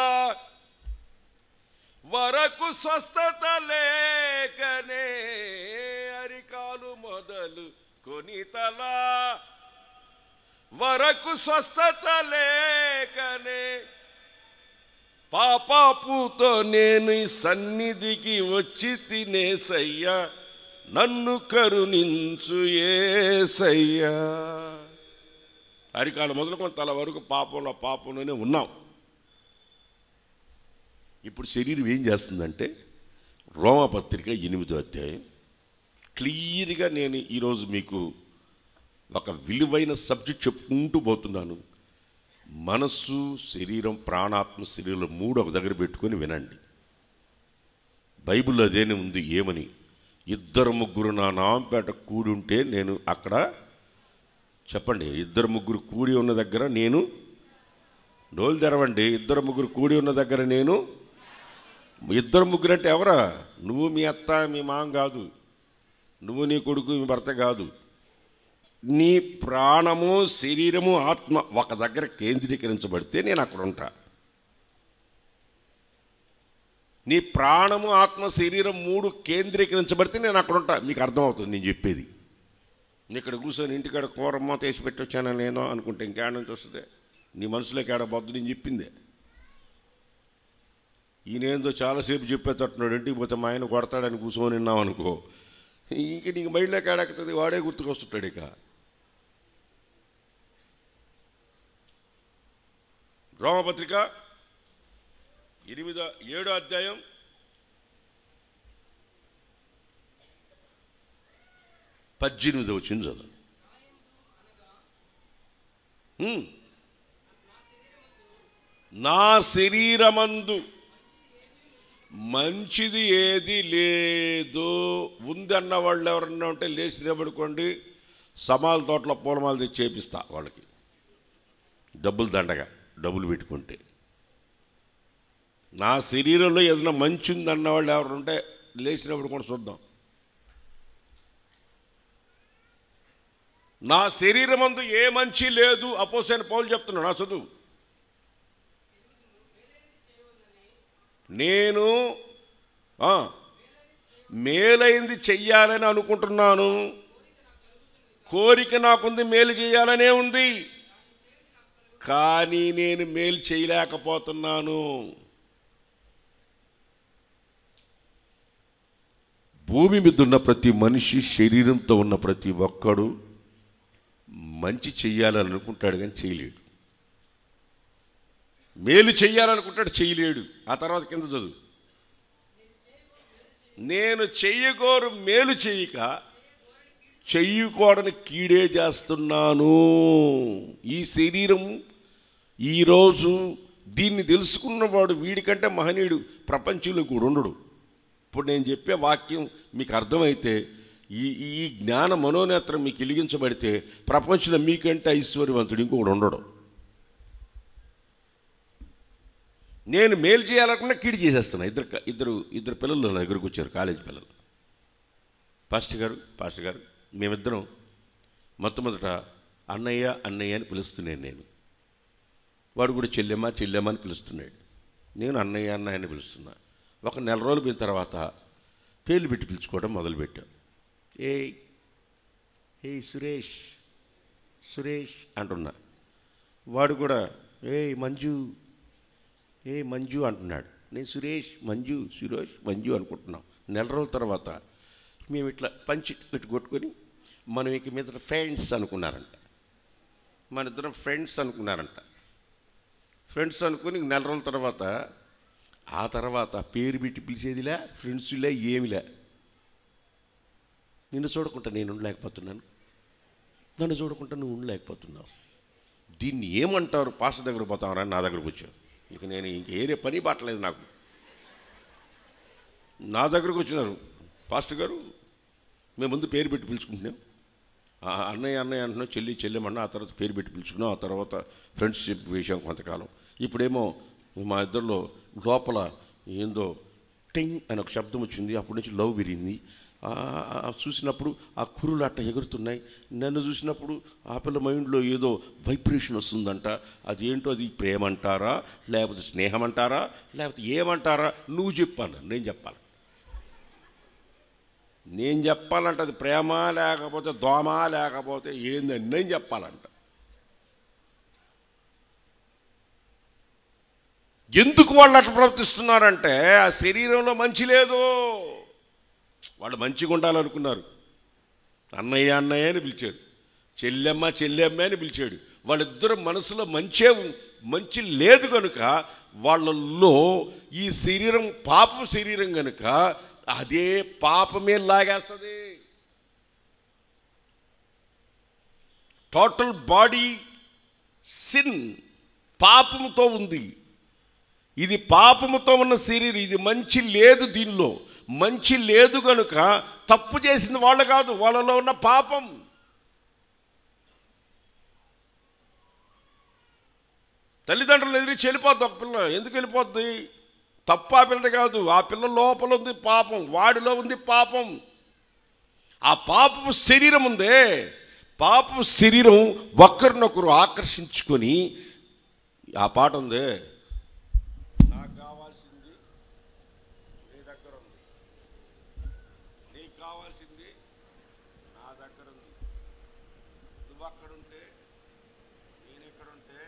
S1: వరకు స్వస్థత లేకనే, అరికాలు మొదలుకొని తల వరకు స్వస్థత లేకనే, పాపాపుతో నేను ఈ సన్నిధికి వచ్చి తినేసయ్యా, నన్ను కరుణించు యేసయ్యా. అరికాలు మొదలుకొని తల వరకు పాపంలోనే ఉన్నాం. ఇప్పుడు శరీరం ఏం చేస్తుందంటే రోమాపత్రిక 8వ అధ్యాయం క్లియర్గా నేను ఈరోజు మీకు ఒక విలువైన సబ్జెక్ట్ చెప్పుకుంటూ పోతున్నాను. మనస్సు, శరీరం, ప్రాణాత్మ, శరీరం 3 ఒక దగ్గర పెట్టుకొని వినండి. బైబిల్లో అదేనే ఉంది. ఏమని? 2-3 నా నామంపేట కూడి ఉంటే నేను అక్కడ, చెప్పండి, 2-3 కూడి ఉన్న దగ్గర నేను, డోలు తెరవండి, 2-3 కూడి ఉన్న దగ్గర నేను. 2-3 అంటే ఎవరా? నువ్వు, మీ అత్త, మీ మామ కాదు, నువ్వు నీ కొడుకు, మీ భర్త కాదు. నీ ప్రాణము, శరీరము, ఆత్మ ఒక దగ్గర కేంద్రీకరించబడితే నేను అక్కడ ఉంటా. నీ ప్రాణము, ఆత్మ, శరీరం 3 కేంద్రీకరించబడితే నేను అక్కడ ఉంటా. మీకు అర్థమవుతుంది నేను చెప్పేది. ఇక్కడ కూర్చొని ఇంటికాడ కూరమ్మ తీసి పెట్టి వచ్చాను నేను అనుకుంటే ఇంకేడ నుంచి వస్తుంది? నీ మనసులోకి ఏడ బొద్దు నేను చెప్పిందే. ఈయనేందో చాలాసేపు చెప్పేటట్టున్నాడు. ఇంటికి పోతే మా ఆయన కొడతాడని కూర్చొని విన్నావు అనుకో, ఇంక నీకు మైండ్లోకి ఏడెక్కుతుంది, వాడే గుర్తుకొస్తుంటాడు. ఇక రోమపత్రిక 7వ అధ్యాయం 18వ వచనం చదువు. నా శరీరమందు మంచిది ఏది లేదు. ఉంది అన్న వాళ్ళు ఎవరన్నా ఉంటే లేచి నిలబడుకోండి. సమాల తోటలో పూలమాల తెచ్చి చేపిస్తా వాళ్ళకి, డబ్బులు దండగా, డబ్బులు పెట్టుకుంటే. నా శరీరంలో ఏదైనా మంచి ఉంది అన్న వాళ్ళు ఎవరు ఉంటే లేచినప్పుడు కూడా చూద్దాం. నా శరీరమందు ఏ మంచి లేదు అపోస్తలుడైన పౌలు చెప్తున్నాడు. నా చదువు. నేను మేలైంది చెయ్యాలని అనుకుంటున్నాను, కోరిక నాకుంది, మేలు చేయాలనే ఉంది, కానీ నేను మేలు చేయలేకపోతున్నాను. భూమి మీద ఉన్న ప్రతి మనిషి, శరీరంతో ఉన్న ప్రతి ఒక్కడు మంచి చెయ్యాలని అనుకుంటాడు కానీ చేయలేడు. మేలు చెయ్యాలనుకుంటాడు, చేయలేడు. ఆ తర్వాత కింద చదువు. నేను చెయ్యకోరు మేలు చేయక చెయ్యకూడని కీడే చేస్తున్నాను. ఈ శరీరం ఈరోజు దీన్ని తెలుసుకున్నవాడు వీడికంటే మహనీయుడు ప్రపంచంలో కూడా ఉండడు. ఇప్పుడు నేను చెప్పే వాక్యం మీకు అర్థమైతే, ఈ జ్ఞాన మనోనేత్రం మీకు వెలిగించబడితే ప్రపంచంలో మీకంటే ఐశ్వర్యవంతుడు ఇంకొకడు ఉండడు. నేను మేలు చేయాలనుకున్నా కీడు చేసేస్తున్నా. ఇద్దరు పిల్లలు నా దగ్గరకు వచ్చారు, కాలేజీ పిల్లలు. పాస్టర్ గారు మేమిద్దరం మొట్టమొదట అన్నయ్య అని పిలుస్తున్నాను నేను. వాడు కూడా చెల్లెమ్మ అని పిలుస్తున్నాడు. నేను అన్నయ్య అని పిలుస్తున్నా. ఒక నెల రోజులు పోయిన తర్వాత పేర్లు పెట్టి పిలుచుకోవడం మొదలుపెట్టాం. ఏ సురేష్ అంటున్నా. వాడు కూడా మంజు అంటున్నాడు. నేను సురేష్ మంజు అనుకుంటున్నాం. నెల రోజుల తర్వాత మేము ఇట్లా పంచి పెట్టి కొట్టుకొని మనం ఇక మీద ఫ్రెండ్స్ అనుకున్నారంట. మన ఇద్దరం ఫ్రెండ్స్ అనుకుని నెల రోజుల తర్వాత, ఆ తర్వాత పేరు పెట్టి పిలిచేదిలే, ఫ్రెండ్స్లే, ఏమిలే. నిన్ను చూడకుండా నేను ఉండలేకపోతున్నాను, నన్ను చూడకుండా నువ్వు ఉండలేకపోతున్నావు. దీన్ని ఏమంటారు? పాస్టర్ దగ్గర పోతామరా నా దగ్గరకు వచ్చావు. ఇక నేను ఏరే పని పట్టలేదు నాకు. నా దగ్గరకు వచ్చినారు. పాస్టర్ గారు మేము ముందు పేరు పెట్టి పిలుచుకుంటున్నాం, అన్నయ్య అంటున్నాం, చెల్లెమన్నా. ఆ తర్వాత పేరు పెట్టి పిలుచుకున్నాం. ఆ తర్వాత ఫ్రెండ్షిప్ వేసాం కొంతకాలం. ఇప్పుడేమో మా ఇద్దరిలో లోపల ఏందో టింగ్ అని ఒక శబ్దం వచ్చింది. అప్పటి నుంచి లవ్ విరిగింది. చూసినప్పుడు ఆ కురులు అట్ట ఎగురుతున్నాయి. నన్ను చూసినప్పుడు ఆ పిల్ల మైండ్లో ఏదో వైబ్రేషన్ వస్తుందంట. అది ఏంటో, అది ప్రేమ అంటారా, లేకపోతే స్నేహం అంటారా, లేకపోతే ఏమంటారా? నువ్వు చెప్పాను, నేను చెప్పాలంట. అది ప్రేమ లేకపోతే దోమ లేకపోతే ఏందని నేను చెప్పాలంట. ఎందుకు వాళ్ళు అట్లా ప్రవర్తిస్తున్నారంటే ఆ శరీరంలో మంచి లేదు. వాళ్ళు మంచిగా ఉండాలనుకున్నారు. అన్నయ్య అని పిలిచాడు, చెల్లెమ్మ అని పిలిచాడు. వాళ్ళిద్దరు మనసులో మంచి లేదు కనుక వాళ్ళల్లో ఈ శరీరం పాపం శరీరం కనుక అదే పాపమే లాగేస్తుంది. టోటల్ బాడీ సిన్, పాపముతో ఉంది. ఇది పాపముతో ఉన్న శరీరం, ఇది మంచి లేదు, దీనిలో మంచి లేదు కనుక తప్పు చేసింది వాళ్ళు కాదు, వాళ్ళలో ఉన్న పాపం. తల్లిదండ్రులు ఎదిరించి వెళ్ళిపోద్ది ఒక పిల్ల. ఎందుకు వెళ్ళిపోద్ది? తప్పు ఆ పిల్లది కాదు, ఆ పిల్ల లోపల ఉంది పాపం, వాడిలో ఉంది పాపం. ఆ పాపపు శరీరం ఉందే, పాపపు శరీరం ఒకరినొకరు ఆకర్షించుకొని, ఆ పాట ఉంది, నాకు కావాల్సింది నీ దగ్గర ఉంది, నీకు కావాల్సింది నా దగ్గర ఉంది, నువ్వు అక్కడుంటే నేను ఎక్కడుంటే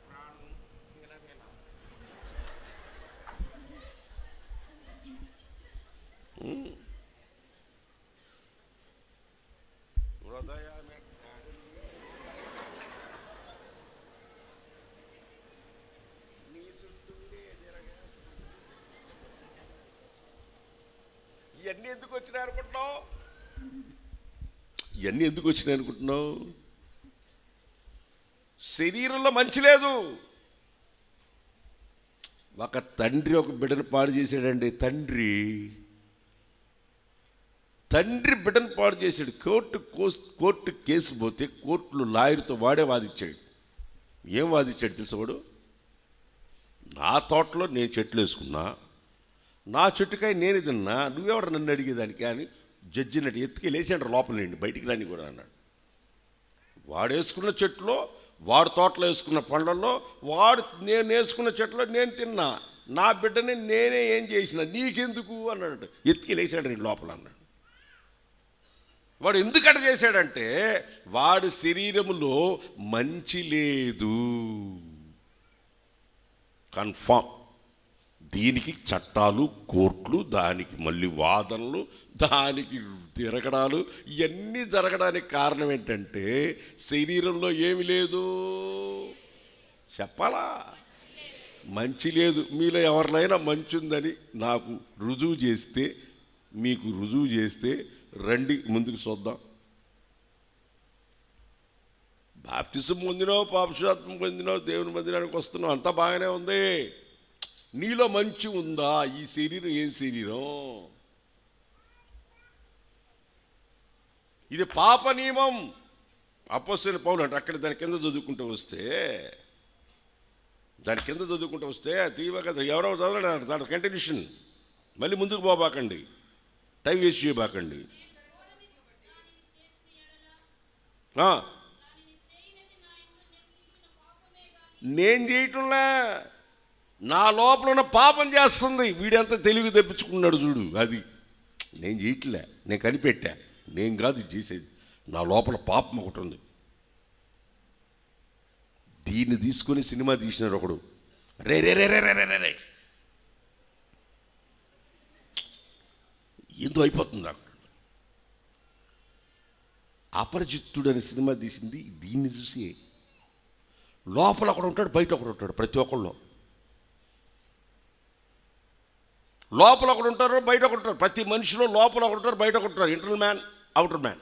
S1: ప్రాణం నిలవేలా. ఇవన్నీ ఎందుకు వచ్చినాయి అనుకుంటున్నావు? ఇవన్నీ ఎందుకు వచ్చినాయి అనుకుంటున్నావు? శరీరంలో మంచి లేదు. ఒక తండ్రి ఒక బిడ్డను పాడు చేశాడండి. తండ్రి బిడ్డను పాడు చేశాడు. కోర్టు కేసు పోతే కోర్టులో లాయర్తో వాడే వాదించాడు. ఏం వాదించాడు తెలుసా వాడు? నా తోటలో నేను చెట్లు వేసుకున్నా, నా చెట్టుకాయ నేను తిన్నా, నువ్వెవరు నన్ను అడిగేదానికి అని జడ్జినట్టు ఎత్తుకెళ్ళేసాడు లోపల నుండి, బయటికి రాని కూడా అన్నాడు. వాడు వేసుకున్న చెట్లో, వాడు తోటలో వేసుకున్న పండ్లలో, నేను వేసుకున్న చెట్లో నేను తిన్నా, నా బిడ్డని నేనే ఏం చేసిన, నీకెందుకు అన్నాడు. ఎత్తుకెళ్ళేసాడు రెండు లోపల అన్నాడు. వాడు ఎందుకట చేశాడంటే వాడి శరీరములో మంచి లేదు, కన్ఫామ్. దీనికి చట్టాలు, కోర్టులు, దానికి మళ్ళీ వాదనలు, దానికి తిరగడాలు, ఇవన్నీ జరగడానికి కారణం ఏంటంటే శరీరంలో ఏమి లేదు, చెప్పాలా? మంచి లేదు. మీలో ఎవరినైనా మంచి ఉందని నాకు రుజువు చేస్తే, మీకు రుజువు చేస్తే రండి ముందుకు చూద్దాం. బాప్తిసం పొందినావు, పాపశాత్వం పొందినావు, దేవుని మందిరానికి వస్తున్నావు, అంతా బాగానే ఉంది. నీలో మంచి ఉందా? ఈ శరీరం ఏం శరీరం? ఇది పాప నియమం. అపోస్తలుడైన పౌలు అంటే అక్కడ దాని కింద చదువుకుంటూ వస్తే తీవ కదా, ఎవరో చదవలేదు దాని కంటిన్యూషన్. మళ్ళీ ముందుకు పోబాకండి, టైం వేస్ట్ చేయబాకండి. నేను చేయటంలా, నా లోపల ఉన్న పాపం చేస్తుంది. వీడంతా తెలివి తెప్పించుకున్నాడు చూడు, అది నేను చేయట్లే, నేను కనిపెట్టా, నేను కాదు ఇది చేసేది, నా లోపల పాపం ఒకటి ఉంది. దీన్ని తీసుకొని సినిమా తీసినాడు ఒకడు. రే రే రే రే రే రే రే ఏందో అయిపోతుంది. అపరిచిత్తుడు అనే సినిమా తీసింది దీన్ని చూసి. లోపల ఒకడు ఉంటాడు, బయట ఒకడు ఉంటాడు. ప్రతి ఒక్కళ్ళు లోపల ఒకడు ఉంటారు, బయట ఒకడు ఉంటారు. ప్రతి మనిషిలో లోపల ఒకడు ఉంటారు, బయట ఒకడు ఉంటారు. Internal man, outer man.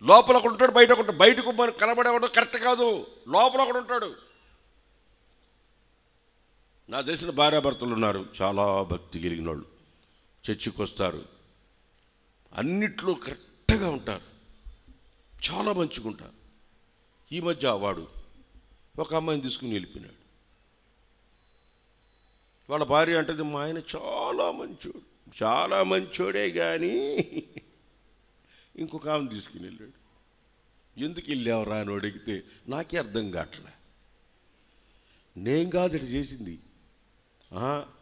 S1: లోపల ఒకడు ఉంటాడు, బయట ఒకడు. బయటకు మనకు కనబడేవాడు కరెక్ట్ కాదు, లోపల ఒకడు ఉంటాడు. నా తెలిసిన భార్యాభర్తలు ఉన్నారు, చాలా భక్తి కలిగిన వాళ్ళు. చర్చికి వస్తారు, అన్నిట్లో కరెక్ట్గా ఉంటారు, చాలా మంచిగా ఉంటారు. ఈ మధ్య వాడు ఒక అమ్మాయిని తీసుకుని వెళ్ళిపోయినాడు. వాళ్ళ భార్య అంటది, మా ఆయన చాలా మంచోడే కానీ ఇంకొక ఆమెను తీసుకుని వెళ్ళాడు. ఎందుకు వెళ్ళావురా అని అడిగితే నాకే అర్థం కావట్లే. నేను కాదు ఇటు చేసింది,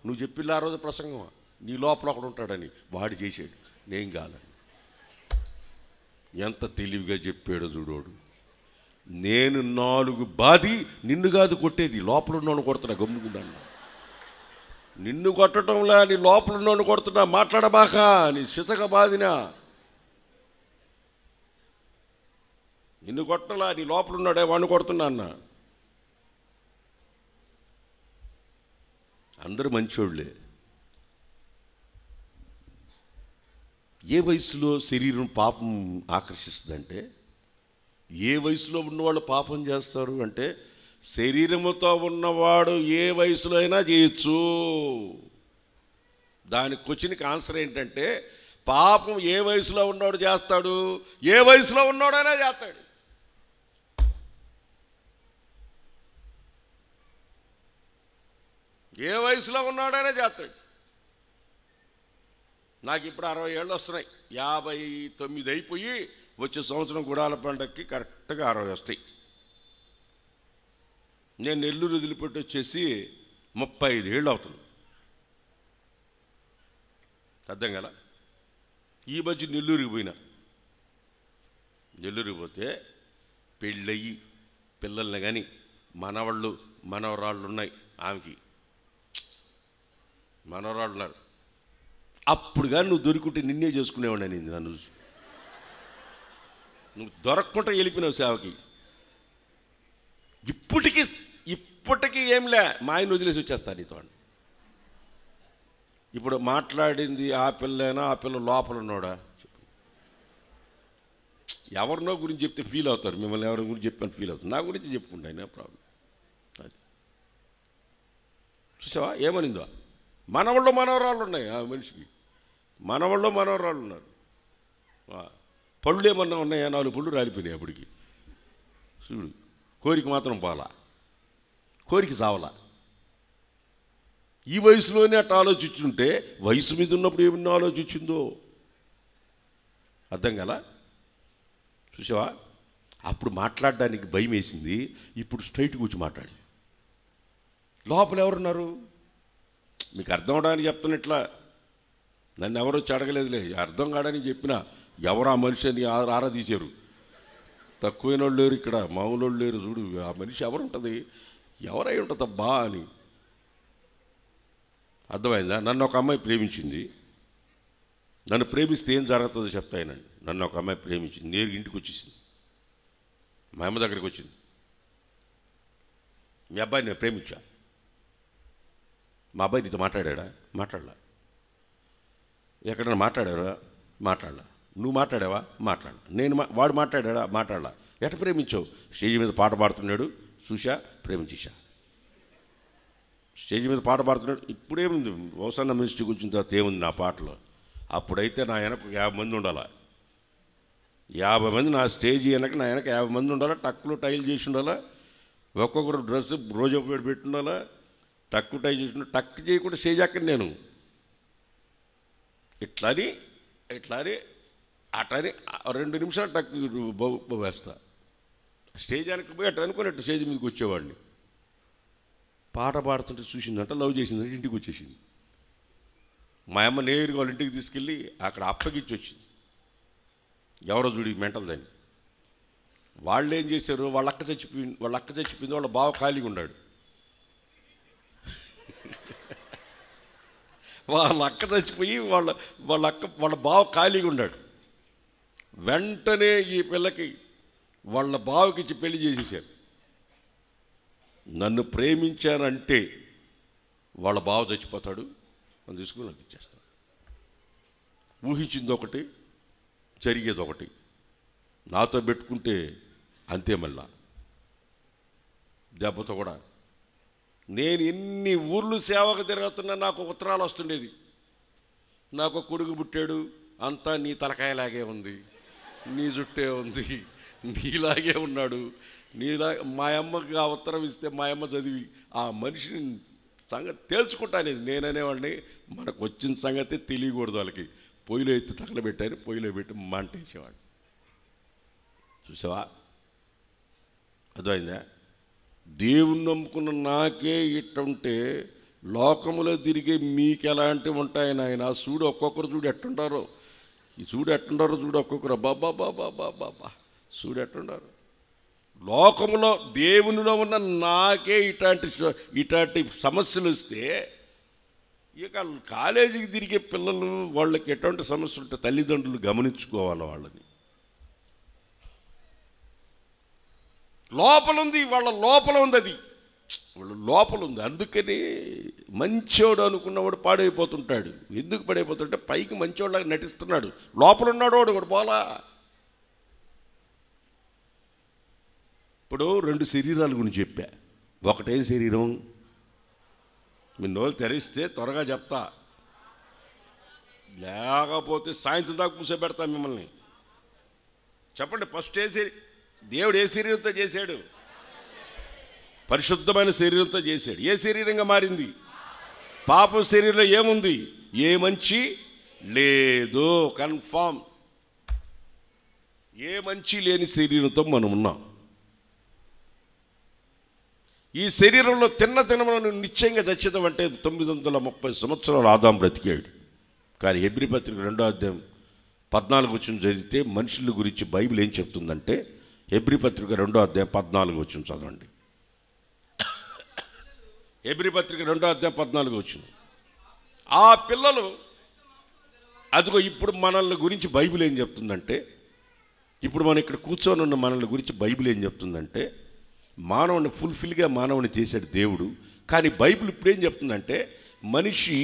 S1: నువ్వు చెప్పిల్లా ఆ రోజు ప్రసంగం, నీ లోపల ఒకడు ఉంటాడని, వాడు చేసాడు, నేను కాదని. ఎంత తెలివిగా చెప్పాడో చూడోడు. నేను 4 బాది నిన్ను కాదు కొట్టేది, లోపల ఉన్నోను కొడుతున్నా, గమ్ముకున్నాను. నిన్ను కొట్టడంలా, నీ లోపల ఉన్నోను కొడుతున్నా, మాట్లాడబాక, నీ సితక బాదినా. నిన్ను కొట్టలా, నీ లోపల ఉన్నాడే వాడిని కొడుతున్నా అన్న. అందరూ మంచోళ్ళే. ఏ వయసులో శరీరం పాపం ఆకర్షిస్తుందంటే, ఏ వయసులో ఉన్నవాళ్ళు పాపం చేస్తారు అంటే, శరీరముతో ఉన్నవాడు ఏ వయసులో అయినా చేయొచ్చు. దానికి క్వశ్చన్కి ఆన్సర్ ఏంటంటే, పాపం ఏ వయసులో ఉన్నవాడు చేస్తాడు, ఏ వయసులో ఉన్నవాడైనా చేస్తాడు. ఏ వయసులో ఉన్నాడైనా చేస్తాడు. నాకు ఇప్పుడు 60 ఏళ్ళు వస్తున్నాయి. 59 అయిపోయి వచ్చే సంవత్సరం గుడాల పండగకి కరెక్ట్గా 60 వస్తాయి. నేను నెల్లూరు వదిలిపెట్టి వచ్చేసి 35 ఏళ్ళు అవుతుంది. అర్థం కదా. ఈ మధ్య నెల్లూరుకి పోయినా. నెల్లూరుకి పోతే పెళ్ళయి పిల్లల్ని కానీ మనవాళ్ళు మనవరాళ్ళు ఉన్నాయి. ఆమెకి మనవరాళ్ళు ఉన్నారు. అప్పుడు కానీ నువ్వు దొరికింటే నిన్నే చేసుకునేవాడిని నేను. నన్ను నువ్వు దొరకకుండా వెళ్ళిపోయినావు సేవకి. ఇప్పటికీ ఏంలే, మా ఆయన వదిలేసి వచ్చేస్తాను నీతో. ఇప్పుడు మాట్లాడింది ఆ పిల్లైనా, ఆ పిల్ల లోపల ఉన్నాడా? ఎవరినో గురించి చెప్తే ఫీల్ అవుతారు. మిమ్మల్ని ఎవరి గురించి చెప్పాను ఫీల్ అవుతుంది. నా గురించి చెప్పుకుంటా, అయినా ప్రాబ్లం. అది చూసావా ఏమనిందో. మనవాళ్ళు మనవరాళ్ళు ఉన్నాయి ఆ మనిషికి. మనవాళ్ళు మనవరాళ్ళు ఉన్నారు. పళ్ళు ఏమన్నా ఉన్నాయా? 4 పళ్ళు రాలిపోయినాయి అప్పటికి. చూడు, కోరిక మాత్రం పోలా, కోరిక చావలా. ఈ వయసులోనే అట్లా ఆలోచించుంటే వయసు మీద ఉన్నప్పుడు ఏమన్నా ఆలోచించిందో అర్థం కదా. చూసావా, అప్పుడు మాట్లాడడానికి భయం వేసింది. ఇప్పుడు స్ట్రైట్గా వచ్చి మాట్లాడి. లోపల ఎవరున్నారు మీకు అర్థం అవడానికి చెప్తున్నట్లా. నన్ను ఎవరు వచ్చి అడగలేదులే, అర్థం కాడని చెప్పినా ఎవరు ఆ మనిషి అని ఆరాధీశారు. తక్కువైన వాళ్ళు లేరు ఇక్కడ, మామూలు వాళ్ళు లేరు. చూడు ఆ మనిషి ఎవరు ఉంటుంది, ఎవరై ఉంటుందబ్బా అని. అర్థమైందా. నన్ను ఒక అమ్మాయి ప్రేమించింది. నన్ను ప్రేమిస్తే ఏం జరుగుతుందో చెప్తాయనండి. నన్ను ఒక అమ్మాయి ప్రేమించింది, నేరుగా ఇంటికి వచ్చేసింది. మా అమ్మ దగ్గరికి వచ్చింది. మీ అబ్బాయి నేను ప్రేమించా. మా అబ్బాయి నీతో మాట్లాడా? మాట్లాడలా. ఎక్కడైనా మాట్లాడారా? మాట్లాడలా. నువ్వు మాట్లాడావా? మాట్లాడలా. వాడు మాట్లాడా? మాట్లాడలా. ఎట్ట ప్రేమించావు? స్టేజ్ మీద పాట పాడుతున్నాడు చూసా, ప్రేమించేశా. స్టేజ్ మీద పాట పాడుతున్నాడు. ఇప్పుడేముంది, హోసన్న మినిస్ట్రీకి వచ్చిన తర్వాత ఏముంది నా పాటలో? అప్పుడైతే నా వెనక 50 మంది ఉండాలా. 50 మంది నా స్టేజ్ వెనక, నా వెనక 50 మంది ఉండాలా. టక్కులో టైల్ చేసి ఉండాలా. ఒక్కొక్కరు డ్రెస్ రోజు ఒకటి పెట్టి ఉండాలా. టక్కు టై చేసి ఉండాలి. టక్కు చేయకుండా స్టేజ్ ఎక్కడి నేను ఇట్లని అట్లని 2 నిమిషాలు టక్కు వేస్తా. స్టేజ్ వెనక్కి పోయి అట్లా అనుకున్నట్టు స్టేజ్ మీదకి వచ్చేవాడిని. పాట పాడుతుంటే చూసిందంట, లవ్ చేసిందంటే ఇంటికి వచ్చేసింది. మా అమ్మ నేరుగా వాళ్ళ ఇంటికి తీసుకెళ్ళి అక్కడ అప్పగిచ్చి వచ్చింది. ఎవరో చూడి మెంటల్ దాన్ని. వాళ్ళు ఏం చేశారు, వాళ్ళ అక్క చచ్చిపోయింది. వాళ్ళ బావ ఖాళీగా ఉన్నాడు. వాళ్ళ అక్క చచ్చిపోయి వాళ్ళ బావ ఖాళీగా ఉన్నాడు. వెంటనే ఈ పిల్లకి వాళ్ళ బావకిచ్చి పెళ్లి చేసేసారు. నన్ను ప్రేమించానంటే వాళ్ళ బావ చచ్చిపోతాడు, అని తీసుకుని నాకు ఇచ్చేస్తాడు. ఊహించింది ఒకటి, జరిగేది ఒకటి. నాతో పెట్టుకుంటే అంతే. మళ్ళా దెబ్బతో కూడా నేను ఎన్ని ఊర్లు సేవకు తిరుగుతున్నా నాకు ఉత్తరాలు వస్తుండేది. నాకు కొడుకు పుట్టాడు, అంతా నీ తలకాయలాగే ఉంది, నీ జుట్టే ఉంది, నీలాగే ఉన్నాడు, మా అమ్మకి ఆ ఉత్తరం ఇస్తే మా అమ్మ చదివి ఆ మనిషిని సంగతి తేల్చుకుంటానేది. నేననేవాడిని, మనకు వచ్చిన సంగతి తెలియకూడదు వాళ్ళకి. పొయ్యిలో ఎత్తి తగలబెట్టాను, పొయ్యిలో పెట్టి మంటేసేవాడు. చూసావా, అర్థమైందా. దేవుణ్ణి నమ్ముకున్న నాకే ఇట్టుంటే లోకములో తిరిగే మీకు ఎలాంటివి ఉంటాయి నాయన. చూడు ఒక్కొక్కరు చూడు ఎట్టుంటారో, చూడు ఒక్కొక్కరు బాబా చూడు ఎట్టుంటారు. లోకములో దేవునిలో ఉన్న నాకే ఇట్లాంటి సమస్యలు వస్తే ఇక కాలేజీకి తిరిగే పిల్లలు వాళ్ళకి ఎటువంటి సమస్యలు ఉంటే తల్లిదండ్రులు గమనించుకోవాలి వాళ్ళని. లోపల ఉంది, వాళ్ళ లోపల ఉంది, అది వాళ్ళ లోపల ఉంది. అందుకని మంచోడు అనుకున్నవాడు పాడైపోతుంటాడు. ఎందుకు పాడైపోతుంటే పైకి మంచోళ్ళగా నటిస్తున్నాడు, లోపల ఉన్నాడు వాడు కూడా పోలా. ఇప్పుడు 2 శరీరాల గురించి చెప్పా. ఒకటే శరీరం, మీ నోళ్ళు తెరిస్తే త్వరగా చెప్తా, లేకపోతే సాయంత్రం దాకా కూర్చోబెడతా మిమ్మల్ని. చెప్పండి, ఫస్ట్ దేవుడు ఏ శరీరంతో చేశాడు? పరిశుద్ధమైన శరీరంతో చేశాడు. ఏ శరీరంగా మారింది? పాప శరీరంలో ఏముంది? ఏ మంచి లేదు. కన్ఫామ్. ఏ మంచి లేని శరీరంతో మనం ఉన్నాం. ఈ శరీరంలో తినమని నిశ్చయంగా చచ్చిద్దామంటే 930 సంవత్సరాలు ఆదాం బ్రతికాడు. కానీ హెబ్రీ పత్రిక 2వ అధ్యాయం 14 వచనం చదివితే మనుషుల గురించి బైబిల్ ఏం చెప్తుందంటే, హెబ్రీ పత్రిక 2వ అధ్యాయం 14 వచనం చదవండి. హెబ్రీ పత్రిక 2వ అధ్యాయం 14 వచనం. ఆ పిల్లలు, అదిగో ఇప్పుడు మనల్ని గురించి బైబిల్ ఏం చెప్తుందంటే, ఇప్పుడు మనం ఇక్కడ కూర్చొని ఉన్న మనల్ని గురించి బైబిల్ ఏం చెప్తుందంటే, మానవుని ఫుల్ఫిల్గా మానవుని చేశాడు దేవుడు. కానీ బైబిల్ ఇప్పుడేం చెప్తుందంటే, మనిషి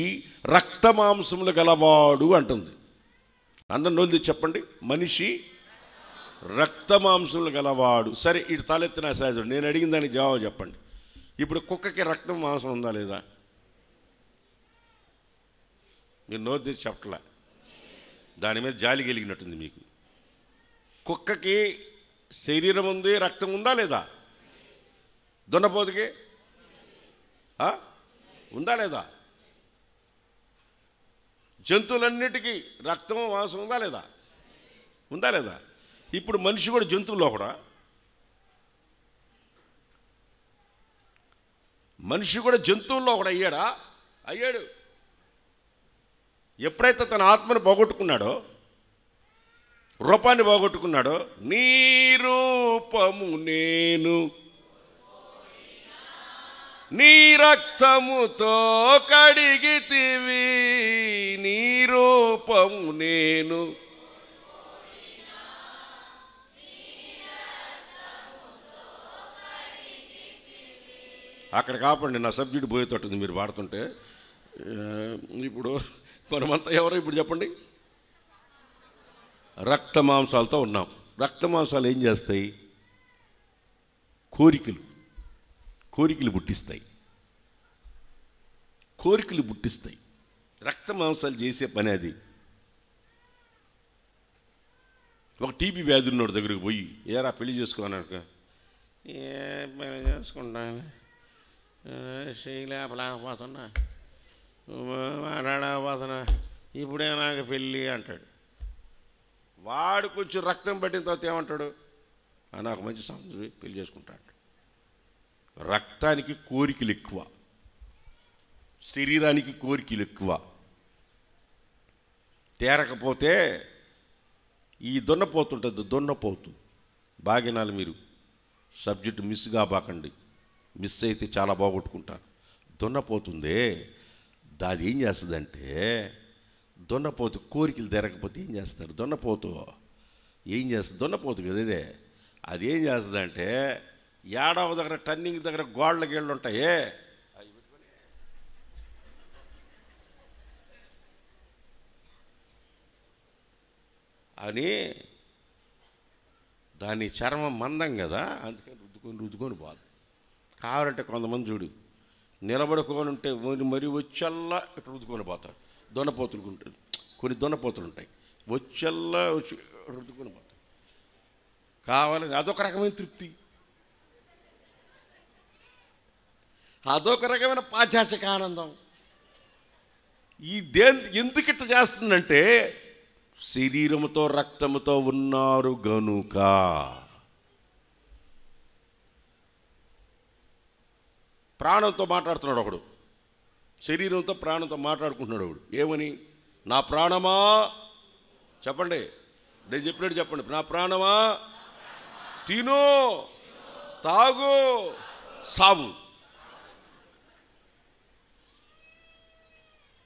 S1: రక్తమాంసములు గలవాడు అంటుంది. అందరి నోళ్ళు చెప్పండి, మనిషి రక్తమాంసములు గలవాడు. సరే, ఇటు తలెత్తిన సహజం. నేను అడిగిన దానికి జవాబు చెప్పండి. ఇప్పుడు కుక్కకి రక్తం మాంసం ఉందా లేదా? మీరు నోరు తెచ్చి చెప్పట్లా, దాని మీద జాలి కలిగినట్టుంది మీకు. కుక్కకి శరీరం ఉంది, రక్తం ఉందా లేదా? దున్నపోతుకి ఉందా లేదా? జంతువులన్నిటికీ రక్తం మాంసం ఉందా లేదా? ఉందా లేదా? ఇప్పుడు మనిషి కూడా జంతువుల్లో కూడా, మనిషి కూడా జంతువుల్లో కూడా అయ్యాడు. ఎప్పుడైతే తన ఆత్మను పోగొట్టుకున్నాడో, రూపాన్ని పోగొట్టుకున్నాడో, నీ రూపము నేను నీ రక్తముతో కడిగితివి, నీ రూపము నేను. అక్కడ కాపండి, నా సబ్జెక్ట్ పోయేటట్టుంది మీరు పాడుతుంటే. ఇప్పుడు మనమంతా ఎవరో ఇప్పుడు చెప్పండి, రక్త మాంసాలతో ఉన్నాం. రక్త మాంసాలు ఏం చేస్తాయి? కోరికలు పుట్టిస్తాయి. రక్త మాంసాలు చేసే పని అది. ఒక టీబీ వ్యాధి ఉన్నోడి దగ్గరికి పోయి, ఏరా పెళ్లి చేసుకోనక, ఏ పెళ్లి చేసుకుంటాను, చేయలేకపోతున్నా, మాట్లాడకపోతున్నా, ఇప్పుడే నాకు పెళ్ళి అంటాడు. వాడు కొంచెం రక్తం పట్టిన తర్వాత ఏమంటాడు? నాకు మంచి సంబంధం, పెళ్లి చేసుకుంటాడు. రక్తానికి కోరికలు ఎక్కువ, శరీరానికి కోరికలు ఎక్కువ. తేరకపోతే ఈ దున్నపోతుంటుంది, దున్నపోతు బాగినాలు. మీరు సబ్జెక్టు మిస్ కాబాకండి, మిస్ అయితే చాలా బాగొట్టుకుంటారు. దున్నపోతుందే, దాది ఏం చేస్తుందంటే, దున్నపోతు కోరికలు తెరకపోతే ఏం చేస్తారు? దున్నపోతు ఏం చేస్తుంది? దున్నపోతు కదా ఇదే, అది ఏం చేస్తుందంటే, ఏడావ దగ్గర టర్నింగ్ దగ్గర గోళ్ళ గీళ్ళు ఉంటాయే, అని దాని చర్మం మందం కదా, అందుకని రుద్దుకొని పోదు. కావాలంటే కొంతమంది చూడు, నిలబడుకొని ఉంటే మరి వచ్చల్లా ఇట్లా రుద్దుకొని పోతాడు. దున్నపోతులు ఉంటుంది, కొన్ని దున్నపోతులు ఉంటాయి, వచ్చల్లా వచ్చి రుద్దుకొని పోతాడు. కావాలని అదొక రకమైన తృప్తి, అదొక రకమైన పాశ్చాత్యక ఆనందం. ఈ ఎందుకు ఇట్లా చేస్తుందంటే, శరీరముతో రక్తముతో ఉన్నారు గనుక. ప్రాణంతో మాట్లాడుతున్నాడు ఒకడు, శరీరంతో ప్రాణంతో మాట్లాడుకుంటున్నాడు ఒకడు. ఏమని? నా ప్రాణమా, చెప్పండి, నేను చెప్పినట్టు చెప్పండి, నా ప్రాణమా తిను, తాగు, సావు.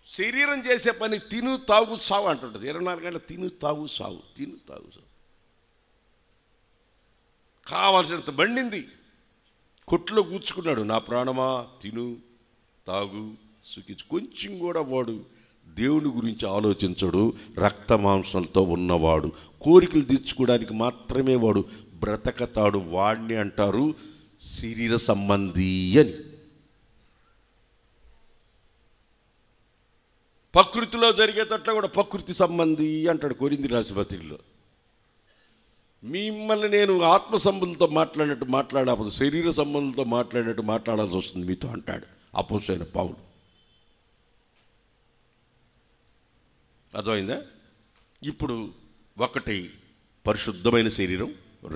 S1: శరీరం చేసే పని తిను, తాగు, సావు అంటుంటుంది. 24 గంటలు తిను, తాగు, సావు, తిను, తాగు, సావు. కావాల్సినంత బండింది. కొట్లో కూర్చుకున్నాడు. నా ప్రాణమా తిను తాగు సుఖించు. కొంచెం కూడా వాడు దేవుని గురించి ఆలోచించడు. రక్త మాంసాలతో ఉన్నవాడు, కోరికలు తీర్చుకోవడానికి మాత్రమే వాడు బ్రతకతాడు. వాడిని అంటారు శరీర సంబంధి అని. ప్రకృతిలో జరిగేటట్లా కూడా ప్రకృతి సంబంధి అంటాడు కొరింథీ రాసిన పత్రికలో. మిమ్మల్ని నేను ఆత్మ సంబంధులతో మాట్లాడినట్టు మాట్లాడకపోతే శరీర సంబంధులతో మాట్లాడినట్టు మాట్లాడాల్సి వస్తుంది మీతో అంటాడు అపోస్తలుడైన పౌలు. అర్థమైందా? ఇప్పుడు ఒకటి పరిశుద్ధమైన శరీరం,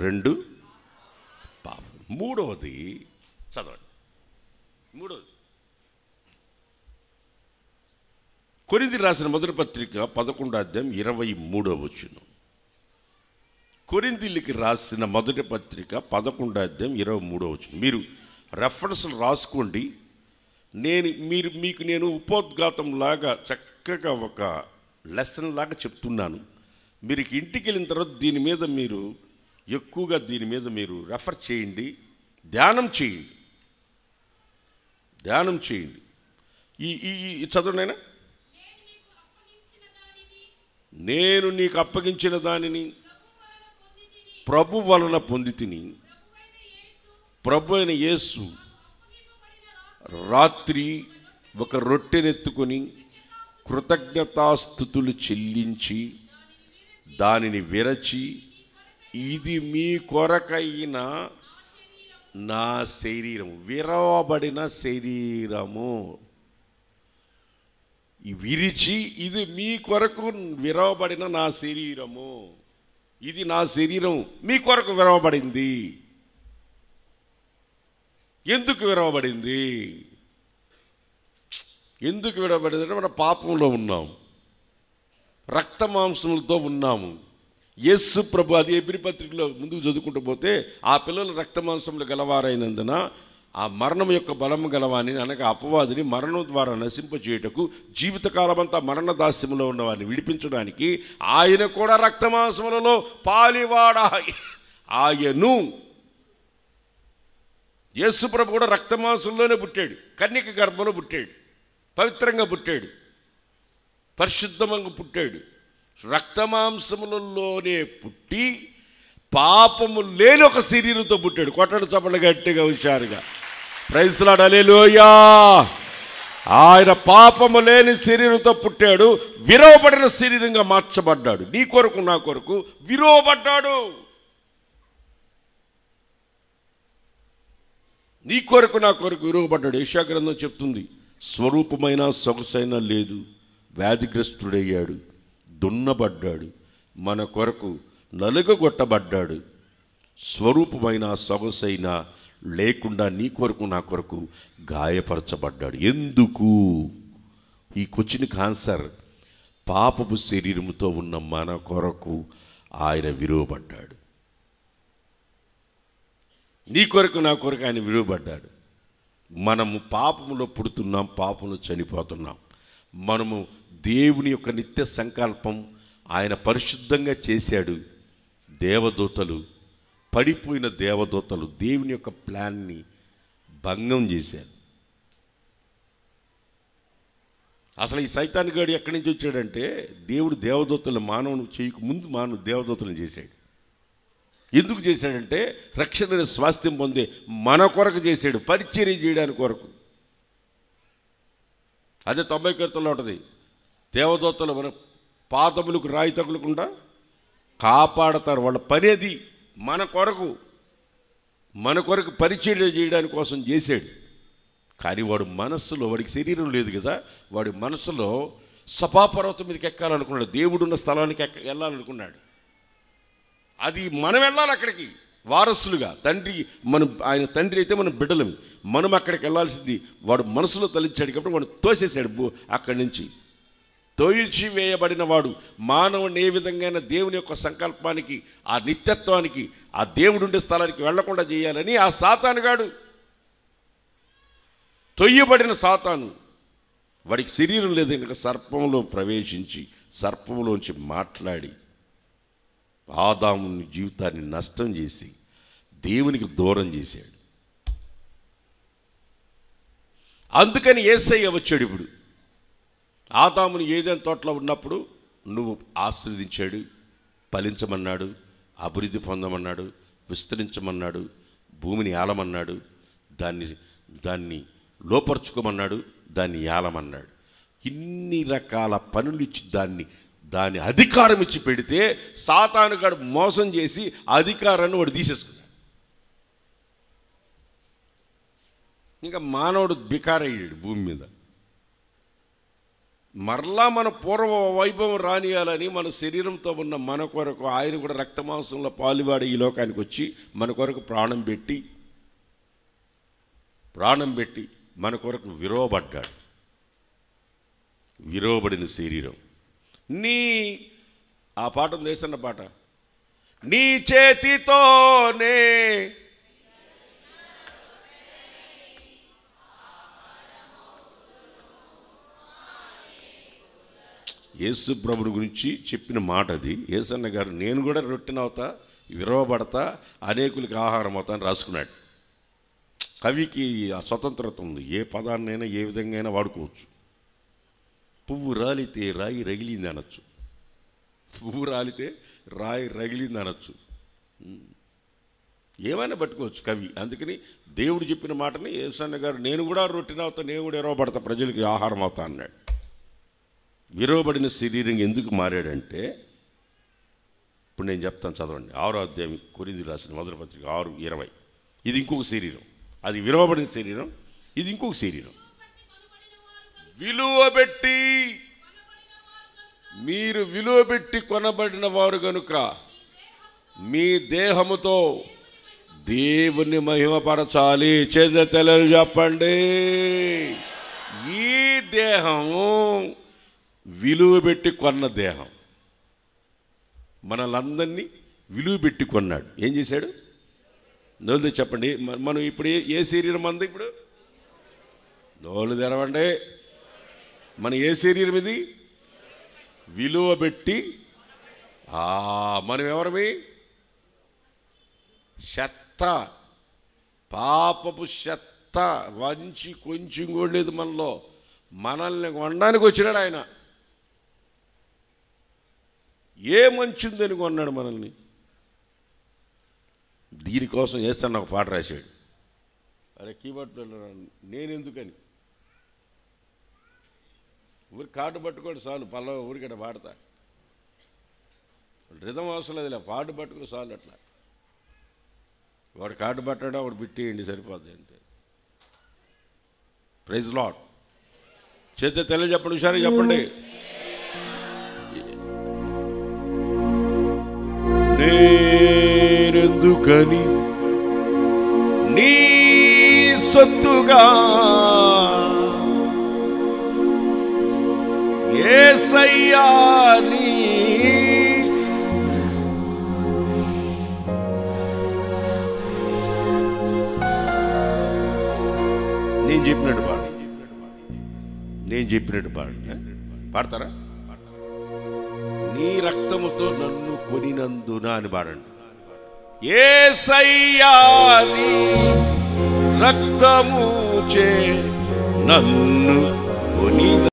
S1: రెండు పాపం. మూడవది చదవండి. మూడవది కొరింథీ రాసిన మొదటి పత్రిక 11:23. కొరింథీయులకు రాసిన మొదటి పత్రిక 11:23. మీరు రెఫరెన్స్లు రాసుకోండి. మీకు ఉపోద్ఘాతం లాగా చక్కగా ఒక లెసన్ లాగా చెప్తున్నాను. మీరు ఇంటికి వెళ్ళిన తర్వాత దీని మీద మీరు ఎక్కువగా రెఫర్ చేయండి, ధ్యానం చేయండి. ఈ చదవనైనా, నేను నీకు అప్పగించిన దానిని ప్రభు వలన పొందితిని. ప్రభు అయిన యేసు రాత్రి ఒక రొట్టెనెత్తుకొని కృతజ్ఞతాస్తుతులు చెల్లించి దానిని విరచి, ఇది మీ కొరకైన నా శరీరం, విరవబడిన శరీరము. విరిచి, ఇది మీ కొరకు విరవబడిన నా శరీరము, ఇది నా శరీరం మీ కొరకు విరవబడింది. ఎందుకు విరవబడింది? ఎందుకు విరవబడింది అంటే మన పాపంలో ఉన్నాం, రక్త మాంసములతో ఉన్నాము. యేసు ప్రభు అది ఎబ్రీ పత్రికలో ముందుకు చదువుకుంటూ పోతే, ఆ పిల్లలు రక్త మాంసములు గలవారైనందున ఆ మరణం యొక్క బలము గలవాని అనగా అపవాదిని మరణం ద్వారా నశింపచేయుటకు జీవితకాలమంతా మరణ దాస్యములో ఉన్నవారిని విడిపించడానికి ఆయన కూడా రక్త మాంసములలో పాలివాడ ఆయను. యేసు ప్రభు కూడా రక్త మాంసంలోనే పుట్టాడు, కన్యక గర్భంలో పుట్టాడు, పవిత్రంగా పుట్టాడు, పరిశుద్ధంగా పుట్టాడు. రక్తమాంసములలోనే పుట్టి పాపము లేని ఒక శరీరంతో పుట్టాడు. కొట్టడు చప్పట్లు గట్టిగా హుషారుగా. ప్రైజ్ ది లార్డ్, హల్లెలూయా. ఆయన పాపము లేని శరీరంతో పుట్టాడు, విరవబడిన శరీరంగా మార్చబడ్డాడు. నీ కొరకు నా కొరకు విరవబడ్డాడు. నీ కొరకు నా కొరకు విరవబడ్డాడు. యెషయా గ్రంథం చెప్తుంది, స్వరూపమైన సొగసైన లేదు, వ్యాధిగ్రస్తుడయ్యాడు, దున్నబడ్డాడు, మన కొరకు నలుగగొట్టబడ్డాడు. స్వరూపమైన సొగసైన లేకుండా నీ కొరకు నా కొరకు గాయపరచబడ్డాడు. ఎందుకు? ఈ క్వశ్చన్కి ఆన్సర్, పాపపు శరీరముతో ఉన్న మన కొరకు ఆయన విరువబడ్డాడు. నీ కొరకు నా కొరకు ఆయన విరువబడ్డాడు. మనము పాపములో పుడుతున్నాం, పాపములో చనిపోతున్నాం. మనము దేవుని యొక్క నిత్య సంకల్పం ఆయన పరిశుద్ధంగా చేశాడు. దేవదూతలు, పడిపోయిన దేవదూతలు దేవుని యొక్క ప్లాన్ని భంగం చేశారు. అసలు ఈ సైతాన్ గాడు ఎక్కడి నుంచి వచ్చాడంటే, దేవుడు దేవదూతలు మానవుని చేయక ముందు మానవుడు దేవదూతలను చేశాడు. ఎందుకు చేశాడంటే, రక్షణ స్వాస్థ్యం పొందే మన కొరకు చేశాడు, పరిచర్య చేయడానికి కొరకు. అదే 90 కీర్తనలో ఉంటుంది, దేవదూతలు మన పాదములకు రాయి తగులకుండా కాపాడతారు. వాళ్ళ పని అది. మన కొరకు పరిచర్య చేయడానికి కోసం చేశాడు. కానీ వాడు మనస్సులో, వాడికి శరీరం లేదు కదా, వాడి మనస్సులో సపాపర్వతం మీదకి ఎక్కాలనుకున్నాడు, దేవుడున్న స్థలానికి వెళ్ళాలనుకున్నాడు. అది మనం వెళ్ళాలి అక్కడికి వారసులుగా. ఆయన తండ్రి అయితే మనం బిడ్డలం, మనం అక్కడికి వెళ్ళాల్సింది. వాడు మనసులో తలించాడు కాబట్టి వాడు తోసేశాడు అక్కడి నుంచి. తోయించి వేయబడిన వాడు మానవుని ఏ విధంగా దేవుని యొక్క సంకల్పానికి, ఆ నిత్యత్వానికి, ఆ దేవుడుండే స్థలానికి వెళ్లకుండా చేయాలని ఆ సాతానుగాడు, తొయ్యబడిన సాతాను, వాడికి శరీరం లేదు కనుక సర్పంలో ప్రవేశించి సర్పంలోంచి మాట్లాడి ఆదాముని జీవితాన్ని నష్టం చేసి దేవునికి దూరం చేశాడు. అందుకని యేసయ్య వచ్చాడు. ఇప్పుడు ఆదాముని ఏదైనా తోటలో ఉన్నప్పుడు నువ్వు ఆశీర్వదించాడు, ఫలించమన్నాడు, అభివృద్ధి పొందమన్నాడు, విస్తరించమన్నాడు, భూమిని ఏలమన్నాడు, దాన్ని లోపరుచుకోమన్నాడు, దాన్ని ఏలమన్నాడు. ఇన్ని రకాల పనులు ఇచ్చి దాని అధికారం ఇచ్చి పెడితే సాతానుగాడు మోసం చేసి అధికారాన్ని వాడు తీసేసుకున్నాడు. ఇంకా మానవుడు బికారయ్యాడు భూమి మీద. మరలా మన పూర్వ వైభవం రానియాలని మన శరీరంతో ఉన్న మన కొరకు ఆయన కూడా రక్తమాంసంలో పాలువాడి ఈ లోకానికి వచ్చి మన కొరకు ప్రాణం పెట్టి మన కొరకు విరోబడ్డాడు. విరోబడిన శరీరం ఆ పాట దేశన్న పాట, నీ చేతితోనే యేసు ప్రభుని గురించి చెప్పిన మాట అది. యేసన్న గారు నేను కూడా రొట్టెనవుతా, విరవబడతా, అనేకులకి ఆహారం అవుతా అని రాసుకున్నాడు. కవికి ఆ స్వతంత్రత ఉంది, ఏ పదాన్నైనా ఏ విధంగా అయినా వాడుకోవచ్చు. పువ్వు రాలితే రాయి రగిలింది అనొచ్చు, పువ్వు రాలితే రాయి రగిలింది అనొచ్చు, ఏమైనా పట్టుకోవచ్చు కవి. అందుకని దేవుడు చెప్పిన మాటని యేసన్న గారు నేను కూడా రొట్టెనవుతా, నేను కూడా విరవబడతా, ప్రజలకి ఆహారం అవుతా అన్నాడు. విరవబడిన శరీరం ఎందుకు మారాడంటే, ఇప్పుడు నేను చెప్తాను చదవండి. 6వ అధ్యాయం కొరింథీయులకు రాసిన మొదటి పత్రిక 6:20. ఇది ఇంకొక శరీరం, అది విరవబడిన శరీరం, ఇది ఇంకొక శరీరం. మీరు విలువ పెట్టి కొనబడిన వారు కనుక మీ దేహముతో దేవుని మహిమపరచాలి. చేతులు చెప్పండి. ఈ దేహము విలువ పెట్టి కొన్న దేహం. మనలందరినీ విలువ పెట్టి కొన్నాడు. ఏం చేశాడు? నోళ్ళు చెప్పండి. మనం ఇప్పుడు ఏ శరీరం అంది? ఇప్పుడు నోళ్ళు తెరవండి. మన ఏ శరీరం ఇది? విలువ పెట్టి. మనం ఎవరమి? చెత్త, పాపపు చెత్త, వంచి కొంచెం కూడా లేదు మనలో. మనల్ని కొనడానికి వచ్చినాడు ఆయన. ఏ మంచి ఉందని కొన్నాడు మనల్ని. దీనికోసం యేసన్న ఒక పాట రాశాడు. అరే కీబోర్డ్ నేను ఎందుకని ఊరికి కార్డు పట్టుకోండి చాలు, పల్లవ ఊరికట పాడతా, రిధం అవసరం లేదులే, పాటు పట్టుకుని చాలు. అట్లా వాడు కార్డు పట్టాడు, వాడు బిట్టేయండి సరిపోద్ది అంతే. Praise Lord. చేత తెలియ చెప్పండి, హుషారు చెప్పండి. నేనెందుకని నీ సొత్తుగా యేసయ్యా నీ నేను చెప్పినట్టు పాడు, నేను చెప్పినట్టు పాడు. పాడతారా? నీ రక్తముతో నన్ను కొనినందున అని పాడండి. యేసయ్యా నీ రక్తము చే నన్ను కొనినందున